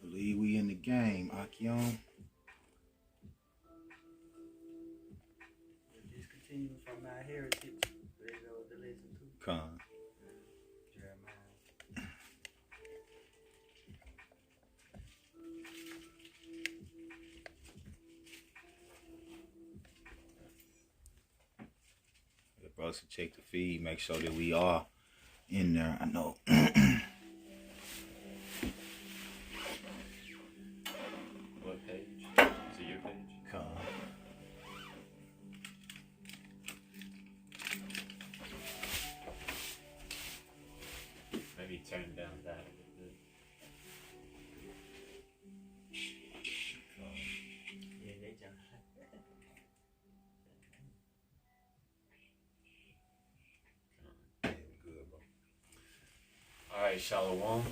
believe we in the game, Akion. Just continue from our heritage. There goes the lesson too. Con. Jeremiah. The brothers can check the feed, make sure that we are in there. I know. What page? Is it your page? Con. Maybe turn down that a little bit. Yeah, they jump. Yeah, we good, bro. All right, Shalom.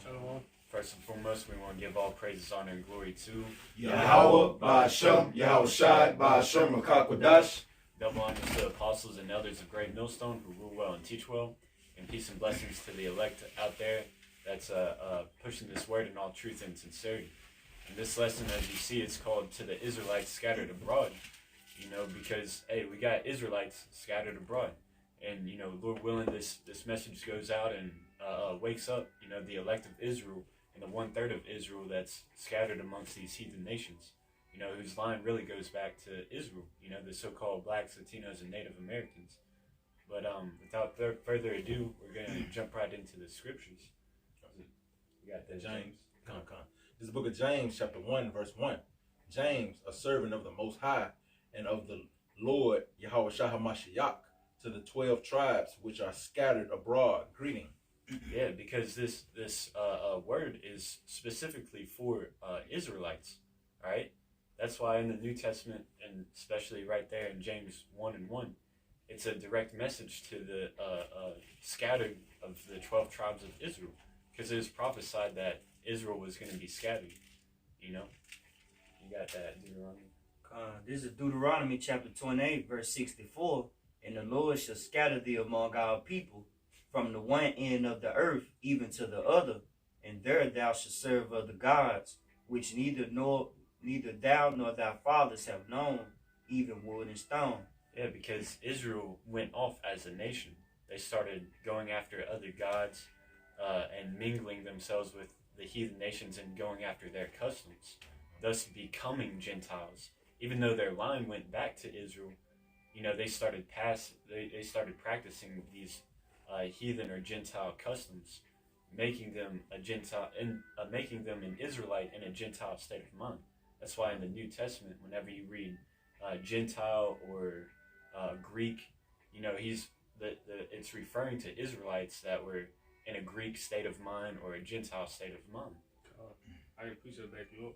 Shalom. First and foremost, we want to give all praises, honor, and glory to Yahweh, Ba'ashem, Yahweh Shai, Ba'ashem, Makakwadash. double honors to the apostles and elders of Great Millstone who rule well and teach well, and peace and blessings to the elect out there that's pushing this word in all truth and sincerity. And this lesson, as you see, it's called "To the Israelites Scattered Abroad." You know, because hey, we got Israelites scattered abroad, and you know, Lord willing, this message goes out and wakes up, you know, the elect of Israel and the 1/3 of Israel that's scattered amongst these heathen nations. You know, whose line really goes back to Israel. You know, the so-called blacks, Latinos, and Native Americans. But without further ado, we're going to jump right into the scriptures. We got that, James. Come. This is the book of James, chapter 1, verse 1. James, a servant of the Most High and of the Lord Yahweh Shah HaMashiach, to the 12 tribes which are scattered abroad, greeting. Yeah, because this word is specifically for Israelites, right? That's why in the New Testament, and especially right there in James 1:1, it's a direct message to the scattered of the 12 tribes of Israel, because it was prophesied that Israel was going to be scattered. You know, you got that Deuteronomy. This is Deuteronomy chapter 28, verse 64. And the Lord shall scatter thee among our people, from the one end of the earth even to the other, and there thou shalt serve other gods, which neither thou nor thy fathers have known, even wood and stone. Yeah, because Israel went off as a nation. They started going after other gods and mingling themselves with the heathen nations and going after their customs, thus becoming Gentiles. Even though their line went back to Israel, you know, they started practicing these heathen or Gentile customs, making them a Gentile and making them an Israelite in a Gentile state of mind. That's why in the New Testament, whenever you read Gentile or Greek, you know, it's referring to Israelites that were in a Greek state of mind or a Gentile state of mind. I appreciate that, you.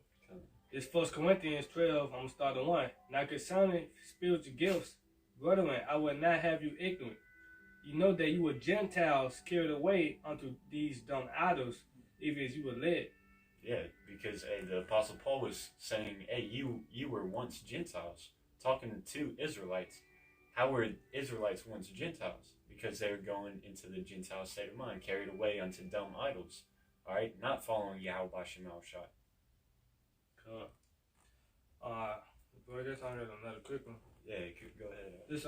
It's 1 Corinthians 12, I'm going to start at 1. Now concerning spiritual gifts, brethren, I will not have you ignorant. You know that you were Gentiles carried away unto these dumb idols, even as you were led. Yeah, because the Apostle Paul was saying, hey, you were once Gentiles, talking to Israelites. How were Israelites once Gentiles? Because they were going into the Gentile state of mind, carried away unto dumb idols. All right, not following Yahweh B'Shem Shai. Cool. Bro, that's on another quick one. Yeah, go ahead. This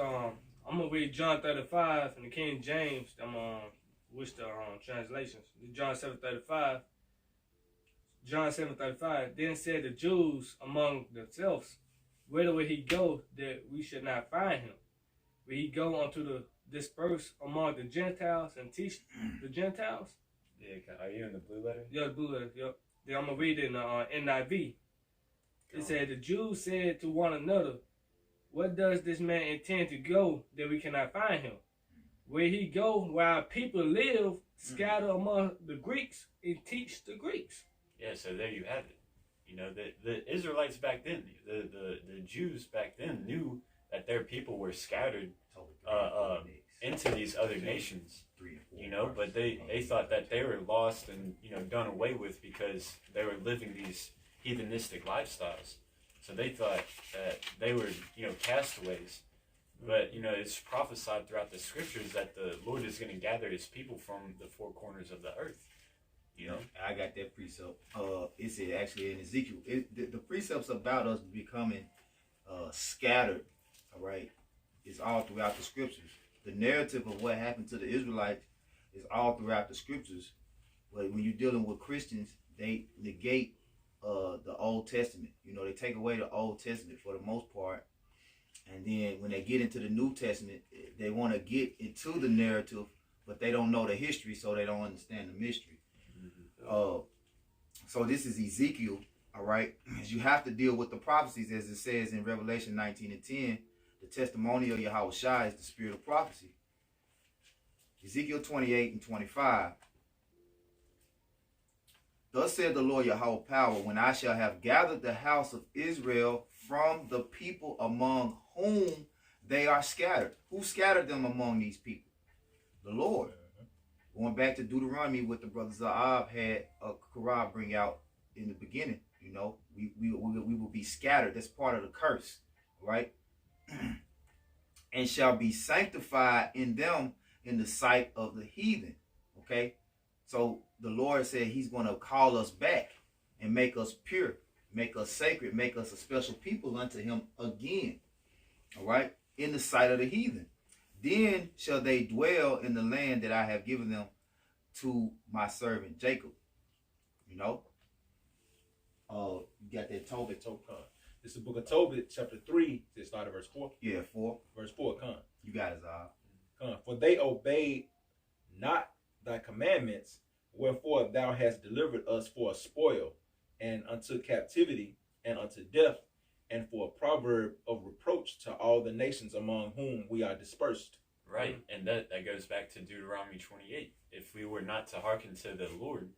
I'm gonna read John 35 in the King James. Which the translations. John 7:35. John 7:35. Then said the Jews among themselves, whither will he go that we should not find him? Will he go unto the disperse among the Gentiles and teach the Gentiles? Yeah, are you in the blue letter? Yeah, the blue letter. Yep. Then I'm gonna read it in NIV. It said the Jews said to one another, "Where does this man intend to go that we cannot find him? Will he go where our people live, scatter among the Greeks, and teach the Greeks?" Yeah, so there you have it. You know, the Israelites back then, the Jews back then knew that their people were scattered into these other nations. You know, but they thought that they were lost and, you know, done away with because they were living these heathenistic lifestyles. So they thought that they were, you know, castaways. But it's prophesied throughout the scriptures that the Lord is going to gather His people from the four corners of the earth. I got that precept. It said actually in Ezekiel, the precepts about us becoming scattered. All right, is all throughout the scriptures. The narrative of what happened to the Israelites is all throughout the scriptures. But when you're dealing with Christians, they negate the Old Testament. They take away the Old Testament for the most part. And then when they get into the New Testament, they want to get into the narrative, but they don't know the history, so they don't understand the mystery. So this is Ezekiel, all right? You have to deal with the prophecies, as it says in Revelation 19:10. The testimony of Yahweh Shai is the spirit of prophecy. Ezekiel 28:25. Thus said the Lord Yahweh Power, when I shall have gathered the house of Israel from the people among whom they are scattered. Who scattered them among these people? The Lord. Going back to Deuteronomy, what the brother Zaab had Korah bring out in the beginning, we will be scattered. That's part of the curse, right? And shall be sanctified in them in the sight of the heathen. Okay, so the Lord said He's going to call us back and make us pure, make us sacred, make us a special people unto Him again. All right, in the sight of the heathen. Then shall they dwell in the land that I have given them to my servant Jacob. You got that Tobit. This is the book of Tobit, chapter 3. It started verse 4. Yeah, 4. Verse 4, come. You got it, Zah. Come. For they obeyed not thy commandments, wherefore thou hast delivered us for a spoil, and unto captivity, and unto death, and for a proverb of reproach to all the nations among whom we are dispersed. Right, and that goes back to Deuteronomy 28. If we were not to hearken to the Lord,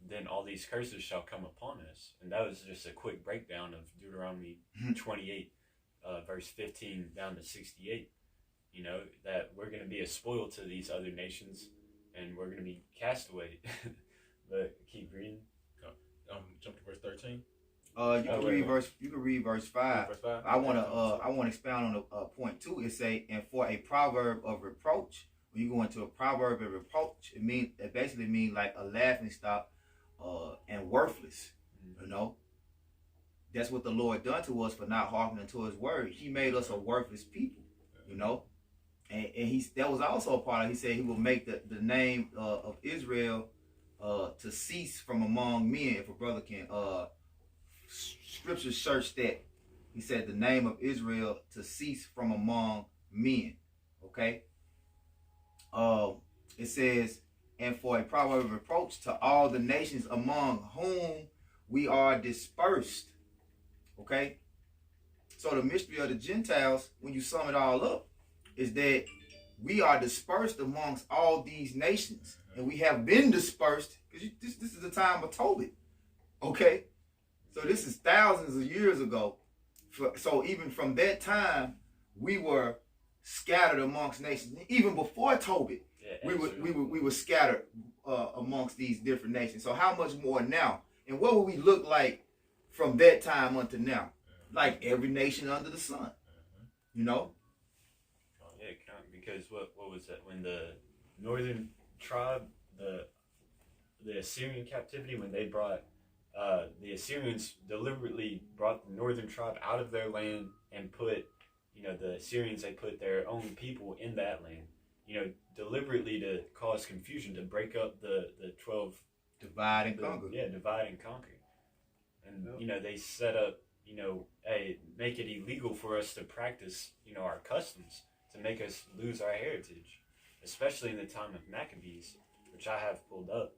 then all these curses shall come upon us. And that was just a quick breakdown of Deuteronomy 28, verse 15 down to 68. That we're going to be a spoil to these other nations, and we're going to be cast away. But keep reading. Jump to verse 13. You can read verse 5. Verse 5. I want to expound on the point 2. It say, and for a proverb of reproach. When you go into a proverb of reproach, it basically means like a laughing stock and worthless. That's what the Lord done to us for not hearkening to His word. He made us a worthless people. And that was also a part of. He said He will make the name of Israel to cease from among men. If a brother can scripture search that, He said the name of Israel to cease from among men. Okay. It says, and for a proverb of reproach to all the nations among whom we are dispersed. Okay. So the mystery of the Gentiles, when you sum it all up, is that we are dispersed amongst all these nations, and we have been dispersed because this is the time of Tobit. Okay. So this is thousands of years ago. So even from that time, we were scattered amongst nations. Even before Tobit, we were scattered amongst these different nations. So how much more now? And what will we look like from that time unto now? Like every nation under the sun. Because what was that? When the northern tribe, the Assyrian captivity, when they brought the Assyrians deliberately brought the northern tribe out of their land and put, the Assyrians, they put their own people in that land, deliberately to cause confusion, to break up the 12. Divide and conquer. Yeah, divide and conquer. And, they set up, make it illegal for us to practice, our customs, to make us lose our heritage, especially in the time of Maccabees, which I have pulled up.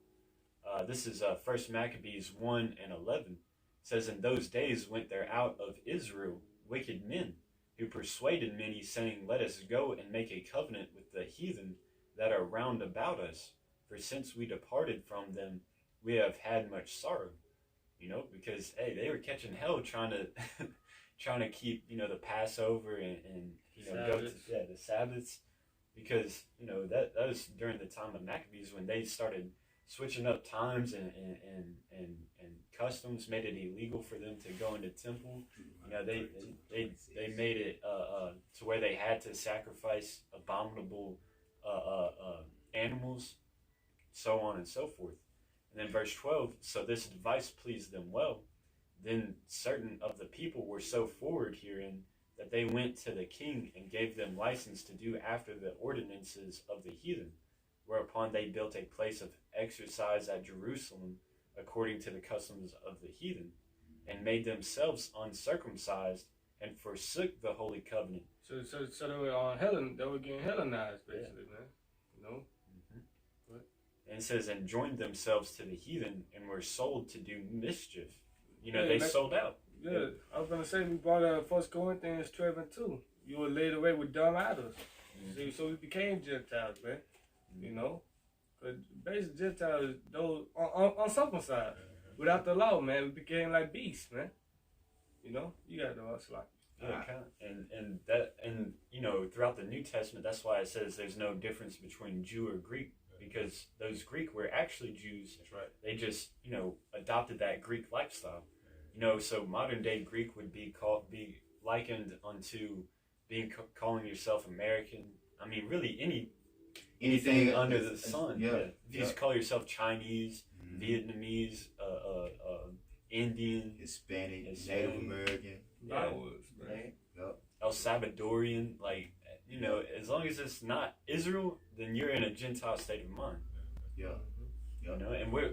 This is 1 Maccabees 1 and 11. It says, in those days went there out of Israel wicked men, who persuaded many, saying, let us go and make a covenant with the heathen that are round about us. For since we departed from them, we have had much sorrow. Because, they were catching hell trying to keep, the Passover and go to the Sabbaths. Because, that was during the time of Maccabees when they started switching up times and customs made it illegal for them to go into temple. You know, they made it to where they had to sacrifice abominable animals, so on and so forth. And then verse 12, so this advice pleased them well. Then certain of the people were so forward herein that they went to the king and gave them license to do after the ordinances of the heathen, whereupon they built a place of exercise at Jerusalem according to the customs of the heathen, and made themselves uncircumcised and forsook the holy covenant. So they were on Helen. They were getting Hellenized, basically, man. You know. Mm-hmm. And it says, and joined themselves to the heathen and were sold to do mischief. You know, they sold out. Yeah, I was gonna say we brought out 1 Corinthians 12 and 2. You were laid away with dumb idols. Mm-hmm. So we became Gentiles, man. You know, but basically Gentiles, those uncircumcised, without the law, man, we became like beasts, man. You know, you got to know us like. Yeah, and you know, throughout the New Testament, that's why it says there's no difference between Jew or Greek, because those Greek were actually Jews. That's right. They just, you know, adopted that Greek lifestyle. You know, so modern day Greek would be likened unto calling yourself American. I mean, really anything under the sun. Yeah. If you just call yourself Chinese, Vietnamese, Indian, Hispanic, Native American. Yeah. Right? Yep. El Salvadorian, like, you know, as long as it's not Israel, then you're in a Gentile state of mind. Yeah. You know, and we're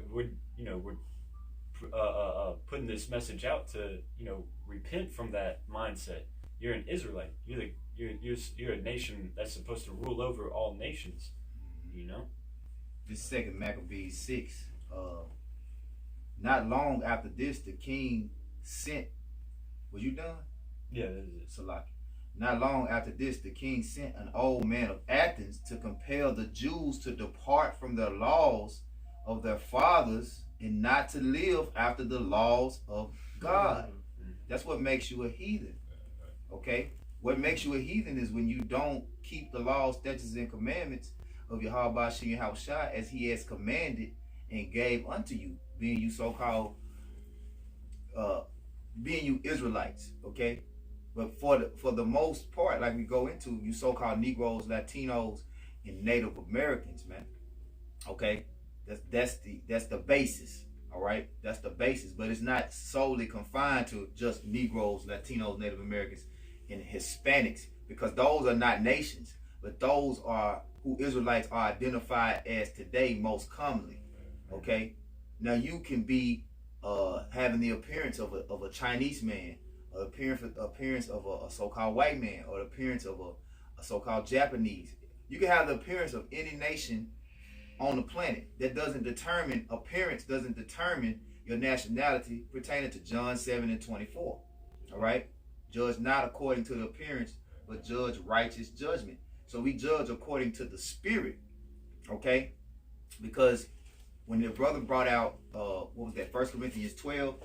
putting this message out to, you know, repent from that mindset. You're an Israelite. You're a nation that's supposed to rule over all nations. You know. This 2 Maccabees 6. Not long after this, the king sent. Was you done? Yeah, that is it. Salaki. Not long after this, the king sent an old man of Athens to compel the Jews to depart from the laws of their fathers and not to live after the laws of God. That's what makes you a heathen. Okay? What makes you a heathen is when you don't keep the laws, statutes, and commandments of Yahweh Shem Yahushua as he has commanded and gave unto you, being you so-called, being you Israelites, okay? But for the most part, like we go into, you so-called Negroes, Latinos, and Native Americans, man. Okay? That's the basis, all right? That's the basis, but it's not solely confined to just Negroes, Latinos, Native Americans, and Hispanics, because those are not nations, but those are who Israelites are identified as today most commonly, okay? Now you can be having the appearance of a Chinese man, appearance of a so-called white man, or the appearance of a so-called Japanese. You can have the appearance of any nation on the planet. That doesn't determine, appearance doesn't determine your nationality, pertaining to John 7 and 24. All right? Judge not according to the appearance, but judge righteous judgment. So we judge according to the spirit. Okay? Because when the brother brought out, what was that, 1 Corinthians 12,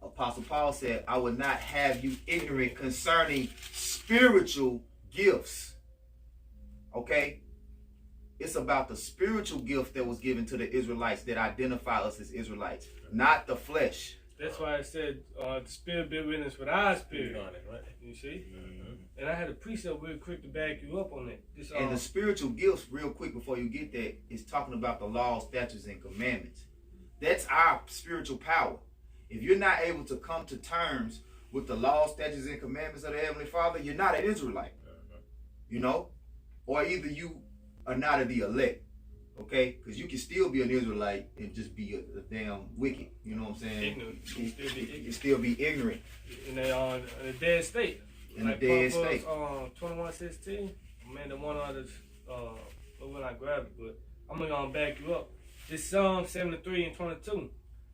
Apostle Paul said, I would not have you ignorant concerning spiritual gifts. Okay? It's about the spiritual gift that was given to the Israelites that identify us as Israelites, not the flesh. That's why I said the spirit bear witness with our spirit. Right? You see? And I had a precept real quick to back you up on that. And the spiritual gifts, real quick before you get there, is talking about the laws, statutes, and commandments. That's our spiritual power. If you're not able to come to terms with the laws, statutes, and commandments of the Heavenly Father, you're not an Israelite. You know? Or either you are not of the elect. Okay? Because you can still be an Israelite and just be a damn wicked. You know what I'm saying? Ignorant. You can still be ignorant. In a dead state. In a dead state. 21:16. Man, the one others, when I grab it, but I'm going to back you up. This Psalm 73 and 22.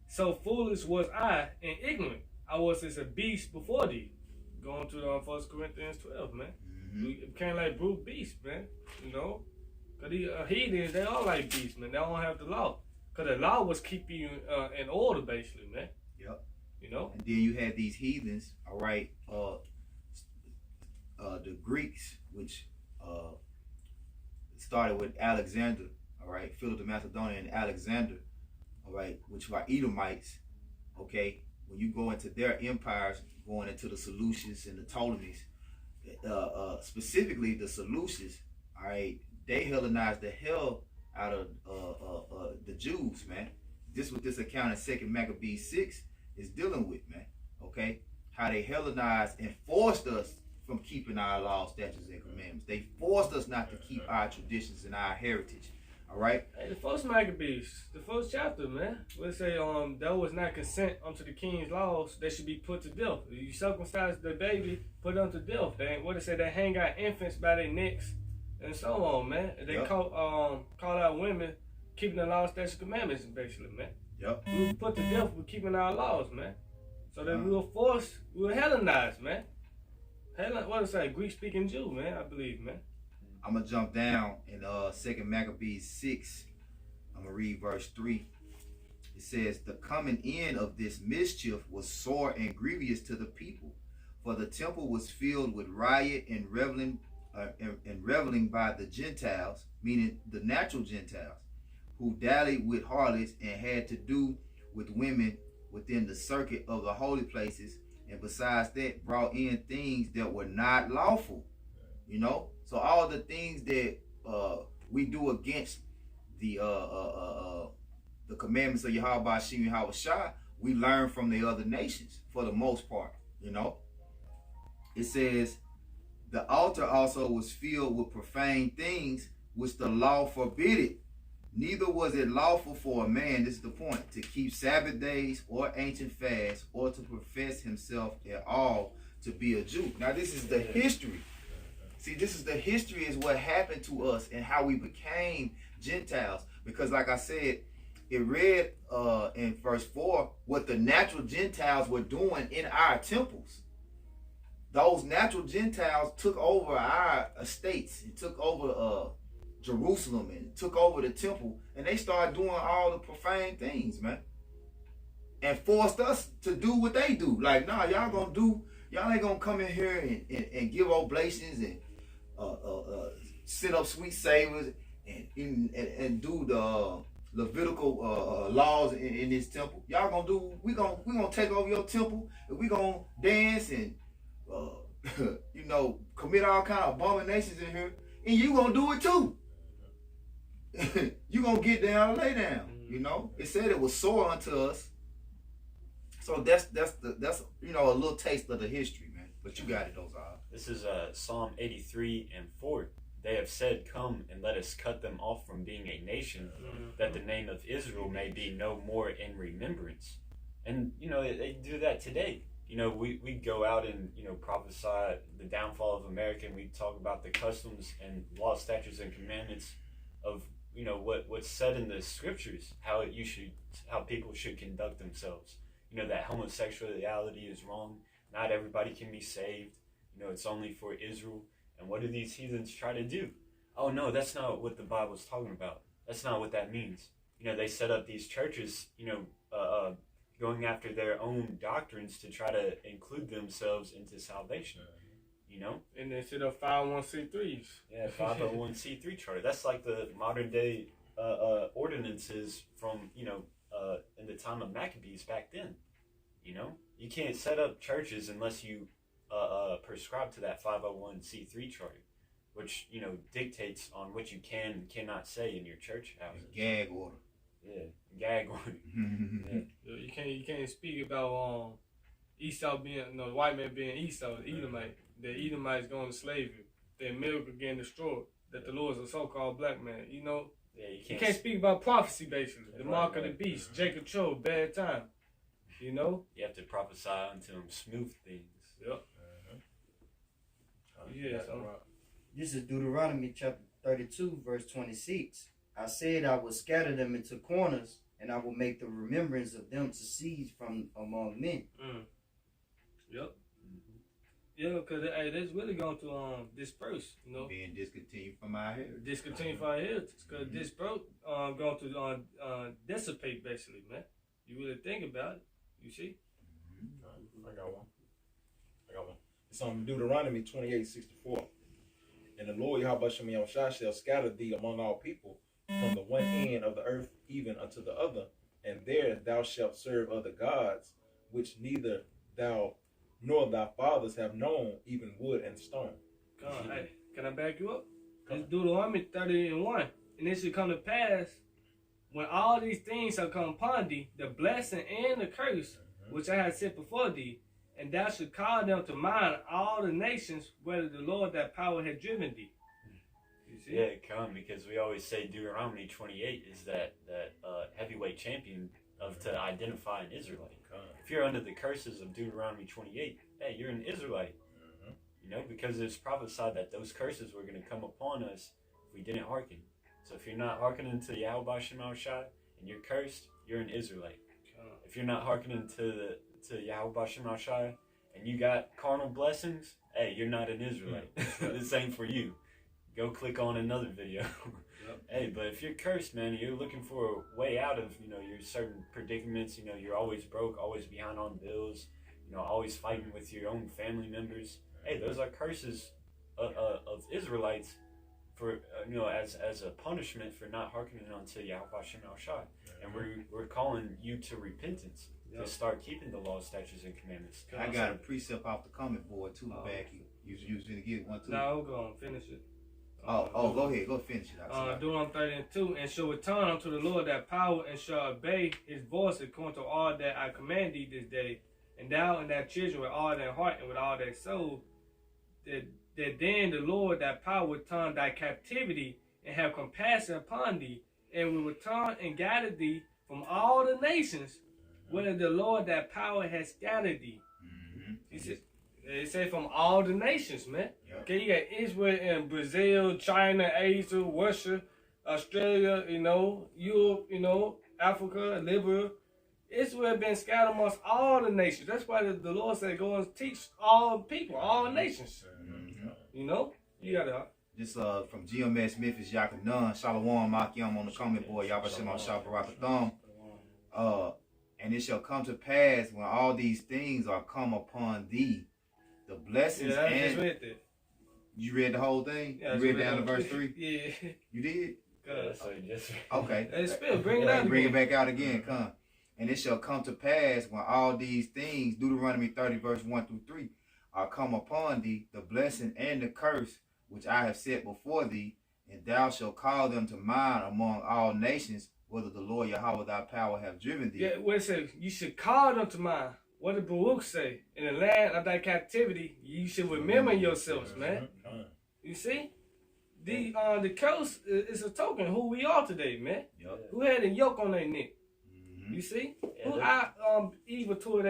So foolish was I and ignorant. I was as a beast before thee. Going to 1 Corinthians 12, man. We became like brute beasts, man. You know? Because these heathens, they are like beasts, man. They don't have the law. Because the law was keeping you in order, basically, man. Yep. You know? And then you had these heathens, all right, the Greeks, which started with Alexander, all right, Philip the Macedonian and Alexander, all right, which are Edomites, okay, when you go into their empires, going into the Seleucids and the Ptolemies, specifically the Seleucids, all right, they Hellenized the hell out of the Jews, man. This what this account in 2 Maccabees 6 is dealing with, man. Okay, how they Hellenized and forced us from keeping our laws, statutes, and commandments. They forced us not to keep our traditions and our heritage. All right. Hey, the first Maccabees, the first chapter, man. Let's say there was not consent unto the king's laws, they should be put to death. You circumcise the baby, put them to death. They what it say, they hang out infants by their necks and so on, man. They call out women keeping the laws, statutes, commandments, basically, man. Yep. We were put to death for keeping our laws, man. So that we were forced, we were Hellenized, man. What is that? Greek speaking Jew, man, I believe, man. I'm gonna jump down in 2 Maccabees 6. I'm gonna read verse 3. It says, the coming in of this mischief was sore and grievous to the people, for the temple was filled with riot and reveling by the Gentiles, meaning the natural Gentiles, who dallied with harlots and had to do with women within the circuit of the holy places, and besides that brought in things that were not lawful. You know, so all the things that we do against the commandments of Yahweh Shem Yahweh Shai, we learn from the other nations for the most part. You know, it says the altar also was filled with profane things which the law forbidded. Neither was it lawful for a man, this is the point, to keep Sabbath days or ancient fasts or to profess himself at all to be a Jew. Now this is the history. See, this is the history, is what happened to us and how we became Gentiles. Because like I said, it read in verse 4 what the natural Gentiles were doing in our temples. Those natural Gentiles took over our estates and took over Jerusalem and took over the temple, and they started doing all the profane things, man. And forced us to do what they do. Like, nah, y'all ain't gonna come in here and give oblations and set up sweet savors and do the Levitical laws in this temple. Y'all gonna do, we gonna take over your temple, and we gonna dance and you know, commit all kind of abominations in here, and you gonna do it too. You gonna get down and lay down. You know, it said it was sore unto us. So that's you know, a little taste of the history, man. But you got it, those are. This is Psalm 83 and 4. They have said, come and let us cut them off from being a nation, that the name of Israel may be no more in remembrance. And, you know, they do that today. You know, we go out and, you know, prophesy the downfall of America, and we talk about the customs and law, statutes, and commandments of, you know, what's said in the scriptures, how people should conduct themselves. You know, that homosexuality is wrong. Not everybody can be saved. You know, it's only for Israel. And what do these heathens try to do? Oh, no, that's not what the Bible's talking about. That's not what that means. You know, they set up these churches, you know, going after their own doctrines to try to include themselves into salvation. You know? And they set up 501c3s. Yeah, 501c3 charter. That's like the modern day ordinances from, you know, in the time of Maccabees back then. You know? You can't set up churches unless you prescribe to that 501c3 charter, which, you know, dictates on what you can and cannot say in your church houses. Gag order. Yeah, gag order. Yeah. You can't speak about Esau being, you know, the white man being Esau, the Edomite. The Edomites going to slavery. Their America getting destroyed. That the Lord is a so-called black man. You know, yeah, you can't speak about prophecy, basically. The mark of the beast, Jacob Cho, bad time. You know, you have to prophesy unto them smooth things. Yep. Yeah. So. This is Deuteronomy chapter 32, verse 26. I said I will scatter them into corners, and I will make the remembrance of them to cease from among men. Yep. Yeah, because that's really going to disperse, you know. Being discontinued from our heritage. Discontinued from our heritage. Because disperse, going to dissipate, basically, man. You really think about it, you see? I got one. It's on Deuteronomy 28:64. And the Lord Yahweh Shem Yahweh Shai shall scatter thee among all people from the one end of the earth even unto the other, and there thou shalt serve other gods, which neither thou nor thy fathers have known, even wood and stone. God, hey, can I back you up? It's Deuteronomy 30:1. And it should come to pass when all these things shall come upon thee, the blessing and the curse which I have set before thee, and thou should call them to mind all the nations, whether the Lord that power had driven thee. You see? Yeah, come, because we always say Deuteronomy 28 is that heavyweight champion to identify an Israelite. If you're under the curses of Deuteronomy 28, hey, you're an Israelite. You know, because it's prophesied that those curses were going to come upon us if we didn't hearken. So if you're not hearkening to Yahweh Shema Shai and you're cursed, you're an Israelite. If you're not hearkening to Yahweh Shema Shai and you got carnal blessings, hey, you're not an Israelite. This ain't for you. Go click on another video. Hey, but if you're cursed, man, you're looking for a way out of, you know, your certain predicaments, you know, you're always broke, always behind on bills, you know, always fighting with your own family members. Hey, those are curses of Israelites for, you know, as a punishment for not hearkening unto Yahweh Shem El Shai. And we're calling you to repentance, to start keeping the law, statutes, and commandments. I got a precept off the comment board too, back. You was gonna get one too. No, I'm going to finish it. Go ahead, go finish it. Deuteronomy 30:2, and shall return unto the Lord that power, and shall obey his voice according to all that I command thee this day, and thou and thy children with all their heart and with all their soul, that then the Lord that power will turn thy captivity and have compassion upon thee, and will return and gather thee from all the nations, whether the Lord that power has scattered thee. He says, it says from all the nations, man. Yep. Okay, you got Israel and Brazil, China, Asia, Russia, Australia, you know, Europe, you know, Africa, Libya. Israel been scattered amongst all the nations. That's why the Lord said, go and teach all people, all nations. You know? You gotta. This from GMS Memphis Yakanan, Shalom Makiam on the comment board, Yabashim on Shabarakatham. And it shall come to pass when all these things are come upon thee, the blessings I and just read that. you read the whole thing? Yeah, you read down to verse 3? Yeah. You did? Yeah, so just Okay. Hey, Spill, bring it out. Bring it back out again, come. And it shall come to pass when all these things, Deuteronomy 30 verse 1 through 3, are come upon thee, the blessing and the curse which I have set before thee, and thou shalt call them to mind among all nations, whether the Lord Yahweh thy power have driven thee. Yeah, what it says, you should call them to mind. What did Baruch say? In the land of thy captivity, you should remember yourselves, man. You see? The curse is a token of who we are today, man. Yep. Who had a yoke on their neck? You see? Who evil to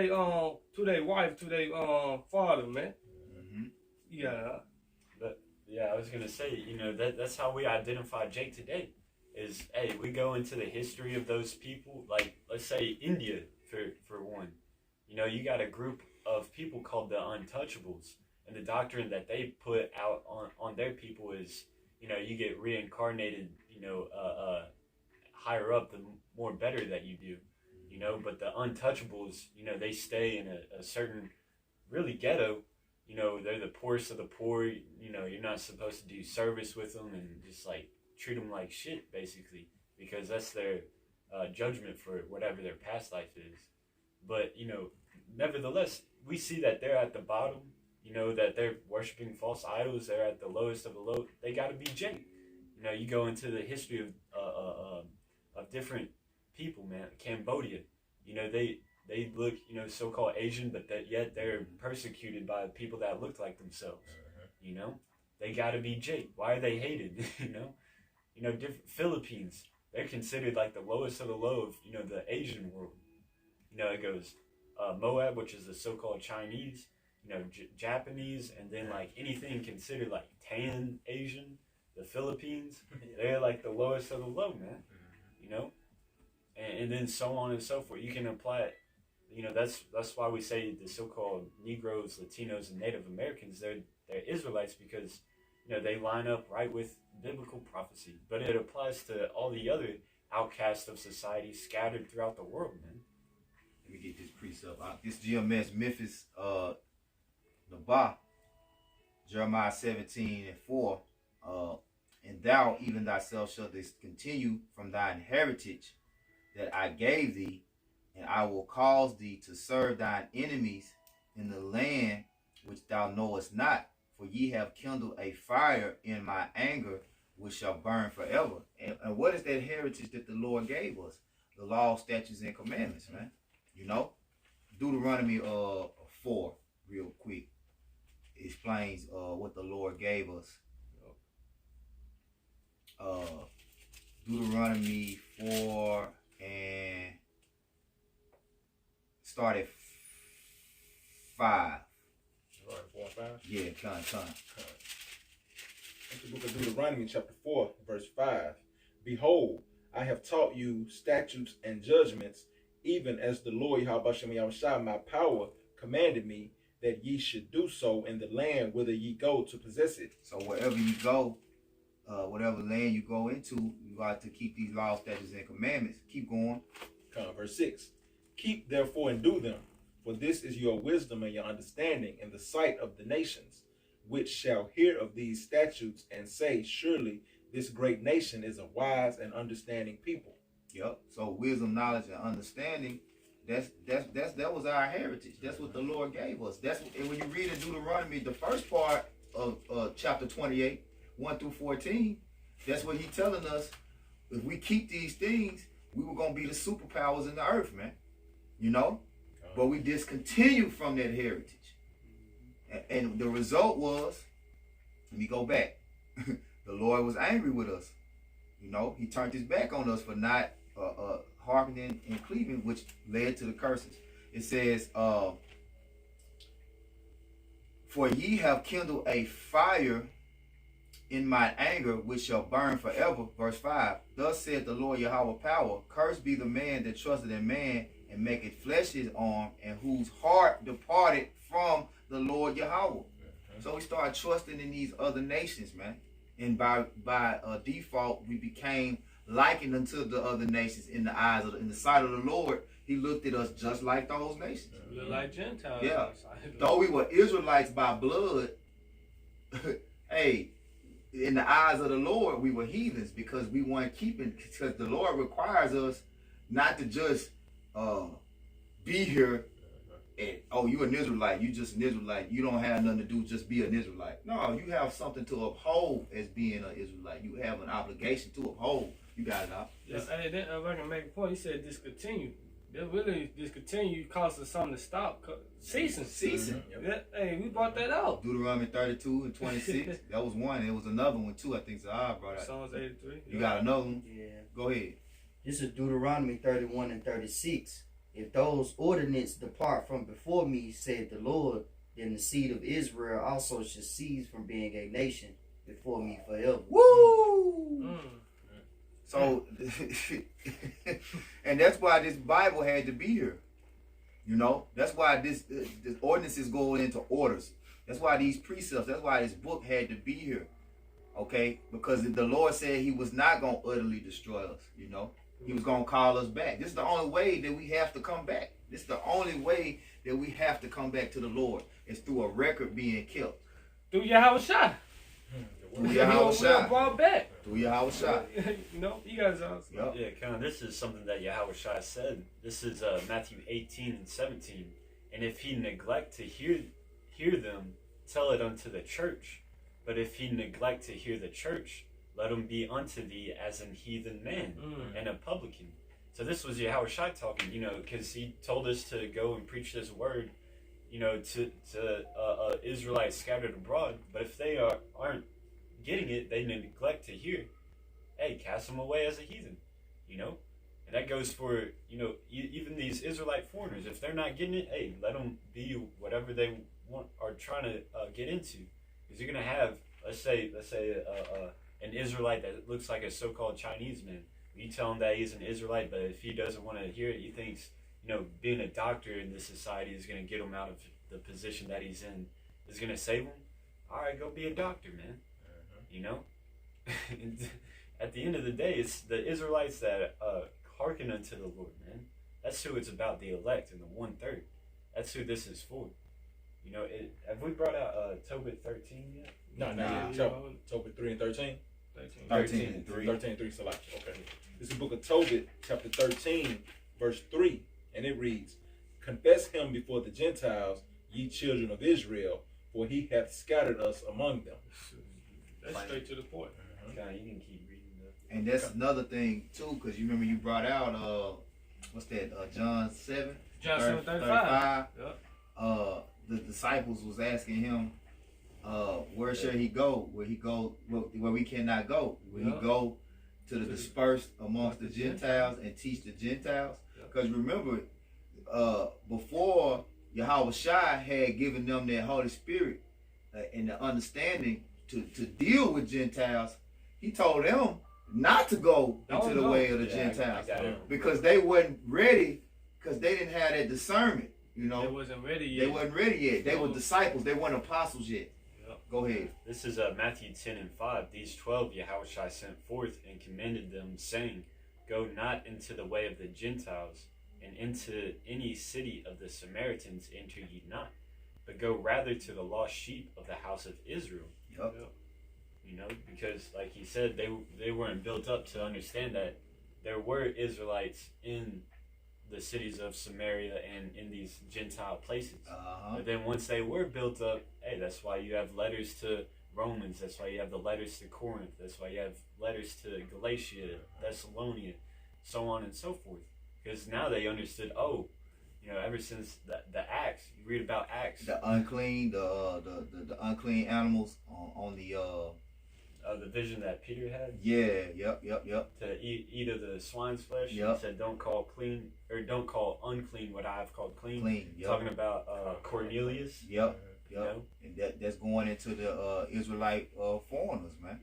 their wife, to their father, man. Yeah. But yeah, I was gonna say, you know, that's how we identify Jake today. Is, hey, we go into the history of those people, like let's say India for one. You know, you got a group of people called the Untouchables, and the doctrine that they put out on their people is, you know, you get reincarnated, you know, higher up the more better that you do, you know. But the Untouchables, you know, they stay in a certain really ghetto. You know, they're the poorest of the poor. You know, you're not supposed to do service with them and just like treat them like shit, basically, because that's their judgment for whatever their past life is. But, you know, nevertheless, we see that they're at the bottom, you know, that they're worshiping false idols. They're at the lowest of the low. They got to be Jake. You know, you go into the history of different people, man. Cambodia, you know, they look, you know, so-called Asian, but yet they're persecuted by people that look like themselves. You know, they got to be Jake. Why are they hated? You know, different Philippines. They're considered like the lowest of the low of, you know, the Asian world. You know, it goes Moab, which is the so-called Chinese, you know, Japanese, and then like anything considered like tan Asian, the Philippines, they're like the lowest of the low, man. You know, and then so on and so forth. You can apply it. You know, that's why we say the so-called Negroes, Latinos, and Native Americans, they're Israelites, because, you know, they line up right with biblical prophecy. But it applies to all the other outcasts of society scattered throughout the world, man. Let me get this precept out. This GMS Memphis Nabah, Jeremiah 17:4. And thou even thyself shalt discontinue from thine heritage that I gave thee, and I will cause thee to serve thine enemies in the land which thou knowest not. For ye have kindled a fire in my anger, which shall burn forever. And what is that heritage that the Lord gave us? The law, statutes, and commandments, man. You know? Deuteronomy 4, real quick, explains what the Lord gave us. Deuteronomy 4 and start at 5. All right, 4 and 5. Yeah, come. The book of Deuteronomy chapter 4, verse 5. Behold, I have taught you statutes and judgments, even as the Lord Yahushua my power commanded me, that ye should do so in the land whither ye go to possess it. So wherever you go, whatever land you go into, you got to keep these laws, statutes, and commandments. Keep going. Verse 6. Keep therefore and do them, for this is your wisdom and your understanding in the sight of the nations, which shall hear of these statutes and say, surely this great nation is a wise and understanding people. Yep. So wisdom, knowledge, and understanding, that was our heritage. That's what the Lord gave us. And when you read in Deuteronomy, the first part of chapter 28, 1 through 14, that's what he's telling us. If we keep these things, we were gonna be the superpowers in the earth, man. You know? But we discontinued from that heritage. And the result was, let me go back. The Lord was angry with us. You know, he turned his back on us for not hearkening and cleaving, which led to the curses. It says, for ye have kindled a fire in my anger, which shall burn forever. Verse 5. Thus said the Lord Yahweh power, cursed be the man that trusted in man and maketh flesh his arm, and whose heart departed from the Lord Yahweh. So we started trusting in these other nations, man. And by default, we became likened unto the other nations in the sight of the Lord. He looked at us just like those nations. We look like Gentiles. Yeah. Though we were Israelites by blood, hey, in the eyes of the Lord, we were heathens because we weren't keeping, because the Lord requires us not to just be here and, oh, you're an Israelite, you just an Israelite, you don't have nothing to do, just be an Israelite. No, you have something to uphold as being an Israelite. You have an obligation to uphold. You got it out. Yeah, hey, then if I can make a point, he said discontinue. That really discontinue cost us something to stop. Ceasing. Mm-hmm. Yep. Hey, we brought that out. Deuteronomy 32 and 26. That was one. There was another one too, I think Zahar brought out. Psalms 83. You got another one? Yeah. Go ahead. This is Deuteronomy 31 and 36. If those ordinances depart from before me, said the Lord, then the seed of Israel also shall cease from being a nation before me forever. Woo! So, and that's why this Bible had to be here. You know, that's why this ordinances go into orders. That's why these precepts, that's why this book had to be here. Okay? Because the Lord said he was not going to utterly destroy us, you know. He was going to call us back. This is the only way that we have to come back. This is the only way that we have to come back to the Lord. It's through a record being kept. Through Yahushua. Through Yahushua. Brought back. Through Yahushua. You know, you guys are. Yep. Yeah, kind of. This is something that Yahushua said. This is Matthew 18 and 17. And if he neglect to hear them, tell it unto the church. But if he neglect to hear the church, let him be unto thee as an heathen man and a publican. So this was Yahushua talking, you know, because he told us to go and preach this word, you know, to Israelites scattered abroad. But if they aren't getting it, they neglect to hear, hey, cast them away as a heathen, you know. And that goes for, you know, even these Israelite foreigners. If they're not getting it, hey, let them be whatever they want are trying to get into. Because you're going to have, let's say an Israelite that looks like a so-called Chinese man. You tell him that he's an Israelite, but if he doesn't want to hear it, he thinks, you know, being a doctor in this society is going to get him out of the position that he's in, is going to save him. All right, go be a doctor, man. You know? At the end of the day, it's the Israelites that hearken unto the Lord, man. That's who it's about, the elect and the 1/3. That's who this is for. You know, have we brought out Tobit 13 yet? No, Nah. Tobit 3 and 13. 13. 13:3. 13:3. So like, okay. This is the book of Tobit, chapter 13, verse 3. And it reads, Confess him before the Gentiles, ye children of Israel, for he hath scattered us among them. That's straight to the point. God, you can keep reading that. And that's another thing too, because you remember you brought out what's that? John 7? John 7:35. Yep. The disciples was asking him, where shall he go? Where he go where we cannot go? Will he go to the dispersed amongst the Gentiles and teach the Gentiles? Because remember, before Yahweh Shai had given them that Holy Spirit and the understanding to deal with Gentiles, he told them not to go into the way of the Gentiles because they wasn't ready, because they didn't have that discernment. You know, They wasn't ready yet. They wasn't ready yet. They were disciples. They weren't apostles yet. Yep. Go ahead. This is Matthew 10:5. These 12 Yahushua sent forth and commanded them, saying, Go not into the way of the Gentiles, and into any city of the Samaritans enter ye not, but go rather to the lost sheep of the house of Israel. Yep. You know, because like he said, they weren't built up to understand that there were Israelites in the cities of Samaria and in these Gentile places. But then once they were built up, hey, that's why you have letters to Romans. That's why you have the letters to Corinth. That's why you have letters to Galatia, Thessalonica, so on and so forth. Because now they understood, ever since the Acts, you read about Acts. The unclean, the unclean animals on the vision that Peter had. Yeah, yep. To eat of the swine's flesh. Yep. He said, don't call unclean what I have called clean. Clean. Yep. Talking about Cornelius. Yep. You know? And that's going into the Israelite foreigners, man.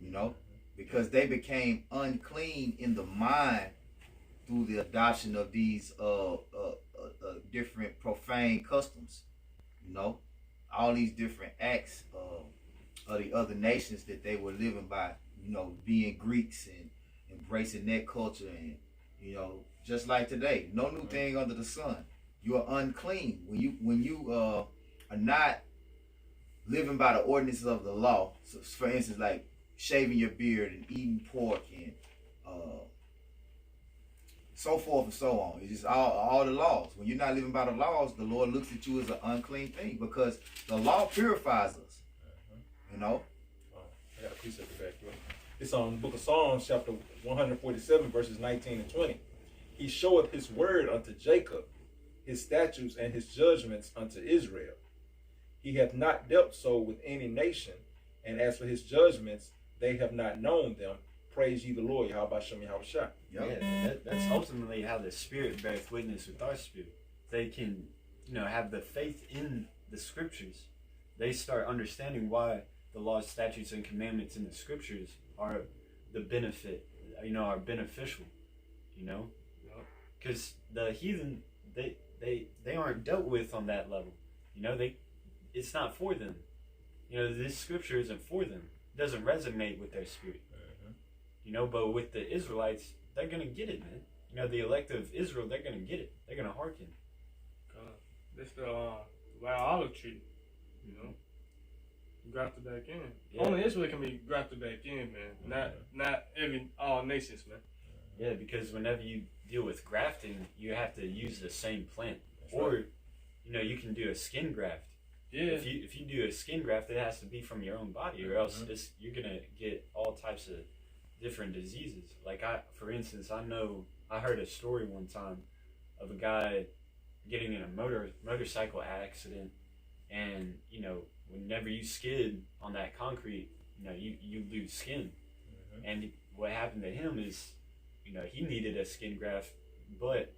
You know, because they became unclean in the mind through the adoption of these different profane customs. You know, all these different acts of the other nations that they were living by. You know, being Greeks and embracing that culture, and you know, just like today, no new thing under the sun. You are unclean when you are not living by the ordinances of the law. So, for instance, like shaving your beard and eating pork and so forth and so on. It's just all the laws. When you're not living by the laws, the Lord looks at you as an unclean thing because the law purifies us. You know? I got a precept to back you up. It's on the book of Psalms, chapter 147, verses 19 and 20. He showeth his word unto Jacob, his statutes and his judgments unto Israel. He hath not dealt so with any nation, and as for his judgments, they have not known them. Praise ye the Lord, Yahweh Shem Yahweh Shai. Yeah, that's ultimately how the Spirit beareth witness with our spirit. They can, have the faith in the Scriptures. They start understanding why the laws, statutes, and commandments in the Scriptures are the benefit, are beneficial, because the heathen, they aren't dealt with on that level. It's not for them. This Scripture isn't for them. It doesn't resonate with their spirit. But with the Israelites, they're gonna get it, man. The elect of Israel, they're gonna get it. They're gonna hearken. This the wild olive tree, grafted back in. Yeah. Only Israel can be grafted back in, man. Not all nations, man. Yeah, because whenever you deal with grafting, you have to use the same plant, That's or right. You can do a skin graft. Yeah. If you do a skin graft, it has to be from your own body, or else you're gonna get all types of different diseases. Like for instance, I heard a story one time of a guy getting in a motorcycle accident, and whenever you skid on that concrete, you lose skin. And what happened to him is, he needed a skin graft, but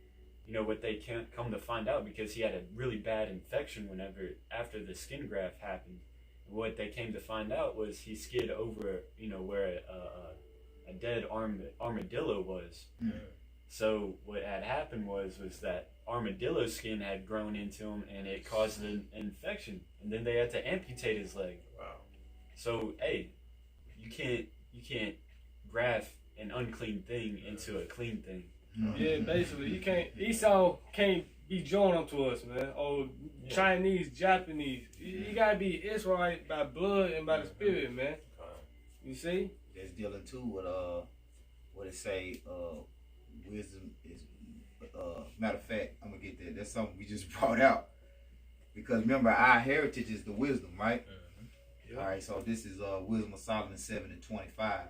what they can't come to find out, because he had a really bad infection after the skin graft happened. What they came to find out was he skid over, where a dead armadillo was. So what had happened was that armadillo skin had grown into him, and it caused an infection, and then they had to amputate his leg. Wow. So hey, you can't graft an unclean thing into a clean thing. Yeah, basically, you can't. Esau can't be joined unto us, man. Or Chinese, Japanese. You gotta be Israelite by blood and by the spirit, man. You see? that's dealing too with what it say wisdom is matter of fact, I'm gonna get there. That's something we just brought out. Because remember, our heritage is the wisdom, right? Yep. All right, so this is Wisdom of Solomon 7:25.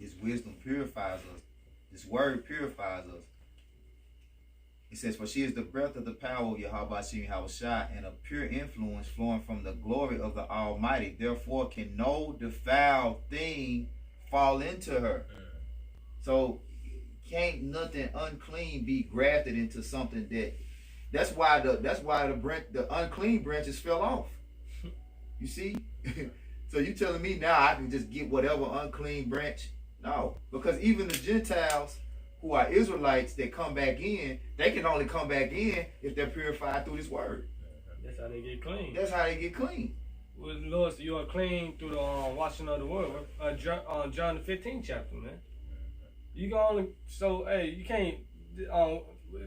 This wisdom purifies us. This word purifies us. It says, for she is the breath of the power of Yahweh Shai, and a pure influence flowing from the glory of the Almighty. Therefore can no defiled thing fall into her. So can't nothing unclean be grafted into something that's why the unclean branches fell off. You see? So you telling me now I can just get whatever unclean branch? No, because even the Gentiles who are Israelites that come back in, they can only come back in if they're purified through this word. That's how they get clean. That's how they get clean. Well, Lord, you are clean through the washing of the word. John the 15th chapter, man. You can only, so hey, you can't.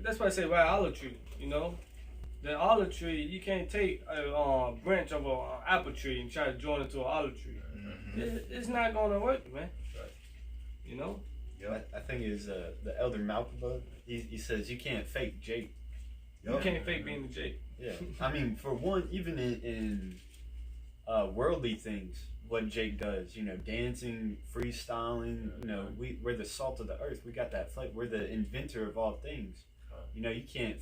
That's why I say idolatry. You know, the olive tree, you can't take a branch of an apple tree and try to join it to an olive tree. It's not gonna work, man. Right. You know. Yeah, I think is the elder Malcolm. He says you can't fake Jake. You can't fake being the Jake. Yeah, I mean, for one, even in worldly things, what Jake does, you know, dancing, freestyling, you know, we're the salt of the earth. We got that flavor. We're the inventor of all things. You know, you can't,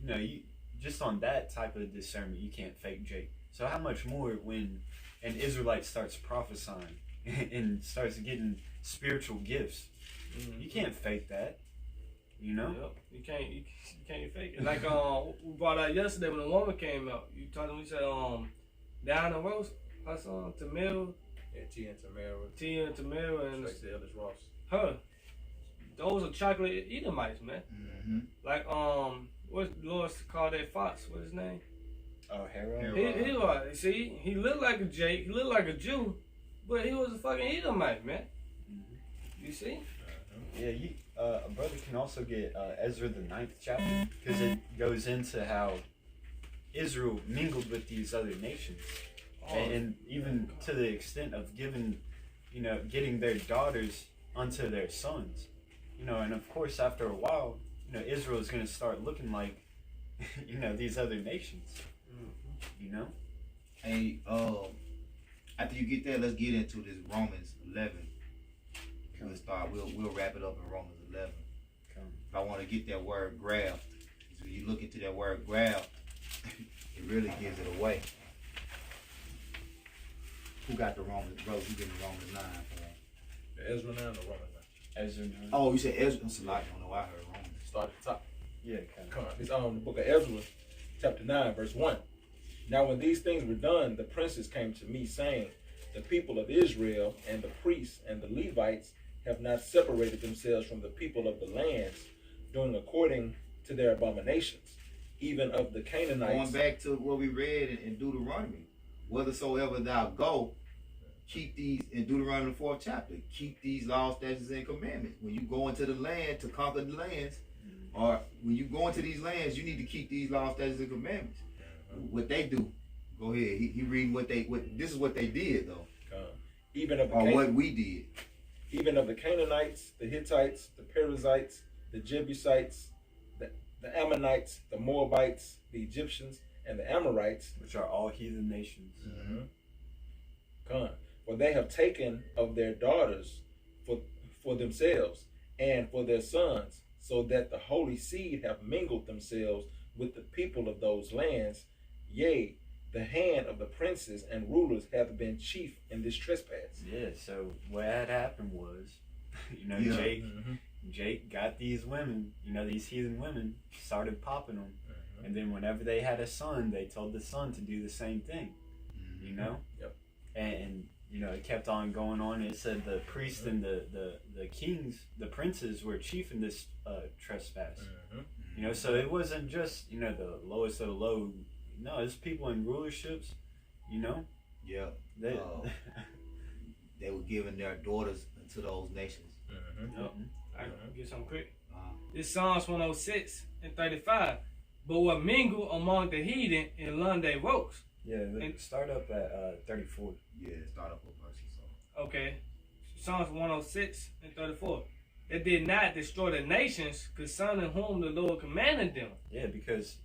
you know, you just on that type of discernment, you can't fake Jake. So how much more when an Israelite starts prophesying and starts getting spiritual gifts? You can't fake that. You know? Yep. You can't fake it. Like we brought out yesterday when the woman came out. You told him, we said Diana Rose, her son Tamil. Yeah, T and Tamara. T and Tamil and Like the Ellis Ross. her. Those are chocolate Edomites, man. Like what Lord called that fox? What's his name? Oh, Harold. He was. See, he looked like a Jake. He looked like a Jew, but he was a fucking Edomite, man. You see? Yeah, a brother can also get Ezra the 9th chapter, because it goes into how Israel mingled with these other nations, and even to the extent of getting their daughters unto their sons, you know, and of course after a while, you know, Israel is going to start looking like, you know, these other nations, you know. Hey, after you get there, let's get into this Romans 11. We'll start. We'll wrap it up in Romans 11. If I want to get that word graft, so you look into that word graft, it really gives it away. Who got the Romans? Bro, who getting the Romans 9 for that? The Ezra 9 or Romans 9? Ezra 9. Oh, you said Ezra. I'm I don't know. I heard Romans. Start at the top. Yeah, kind of. Come on. It's the book of Ezra, chapter 9, verse 1. Now when these things were done, the princes came to me, saying, the people of Israel and the priests and the Levites have not separated themselves from the people of the lands, doing according to their abominations, even of the Canaanites. Going back to what we read in Deuteronomy, whithersoever thou go, keep these, in Deuteronomy 4th chapter, keep these laws, statutes, and commandments. When you go into the land to conquer the lands, or when you go into these lands, you need to keep these laws, statutes, and commandments. What they do, go ahead. He reading what this is what they did though. Even of the what we did. Even of the Canaanites, the Hittites, the Perizzites, the Jebusites, the Ammonites, the Moabites, the Egyptians, and the Amorites, which are all heathen nations. For they have taken of their daughters for themselves and for their sons, so that the holy seed have mingled themselves with the people of those lands. Yea, the hand of the princes and rulers hath been chief in this trespass. Yeah, so what had happened was, you know, Jake got these women, you know, these heathen women, started popping them. And then whenever they had a son, they told the son to do the same thing, you know? Yep. And you know, it kept on going on. It said the priests and the kings, the princes were chief in this trespass. You know, so it wasn't just, you know, the lowest of the low. No, it's people in rulerships, you know? Yeah. They were giving their daughters to those nations. I can get something quick. This Psalms 106 and 35. But what mingle among the heathen and learn their works, Yeah, start up at 34. Yeah, start up with verses. So. Okay. Psalms 106 and 34. They did not destroy the nations concerning whom the Lord commanded them. Yeah, because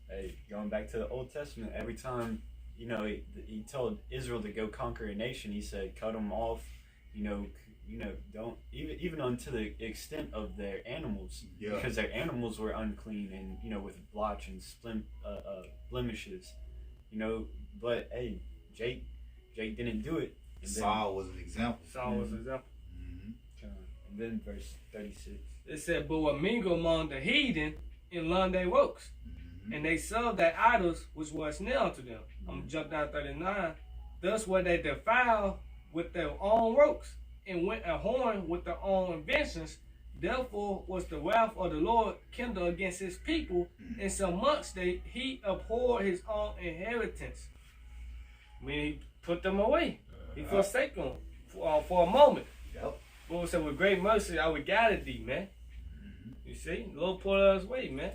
going back to the Old Testament, every time he told Israel to go conquer a nation, he said cut them off. Don't even unto the extent of their animals, because their animals were unclean and with blotch and blemishes. But hey, Jake didn't do it. And Saul was an example. Saul was an example. And then verse 36. It said, but were mingled among the heathen and learned their works. And they served their idols which was near unto them. I'm going to jump down 39. Thus were they defiled with their own works, and went a horn with their own inventions. Therefore was the wrath of the Lord kindled against his people, and so much that he abhorred his own inheritance. I mean, he put them away. He forsake them for a moment. Yep. Lord said, with great mercy I would gather thee, man. You see, the Lord pulled us away, man.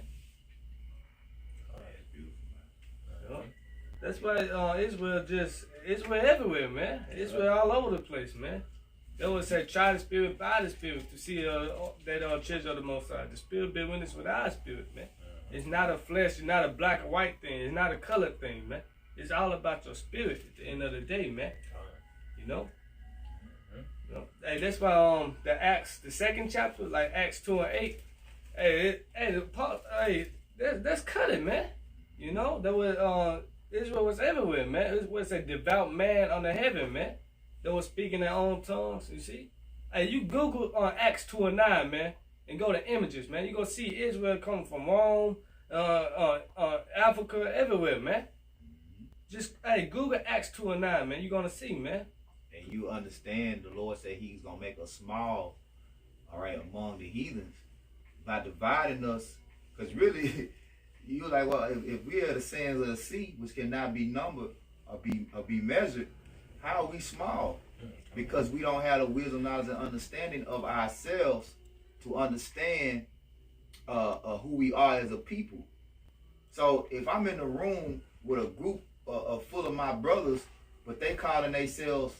That's why Israel everywhere, man. Israel all over the place, man. They would say, try the spirit by the spirit to see that church of the Most High. The spirit bear witness with our spirit, man. It's not a flesh, it's not a black or white thing, it's not a colored thing, man. It's all about your spirit at the end of the day, man. You know? Hey, that's why the Acts, the second chapter, like Acts 2 and 8. Let's cut it, man. You know, there was Israel was everywhere, man. It was a devout man under heaven, man. They were speaking their own tongues. You see, hey, you Google Acts 2 and 9, man, and go to images, man. You gonna see Israel coming from Rome, Africa, everywhere, man. Just Google Acts 2 and 9, man. You gonna see, man. And you understand the Lord said he's going to make us small, all right, among the heathens by dividing us. Because really, you're like, well, if we are the sands of the sea, which cannot be numbered or be measured, how are we small? Because we don't have the wisdom, knowledge, and understanding of ourselves to understand who we are as a people. So if I'm in a room with a group full of my brothers, but they calling themselves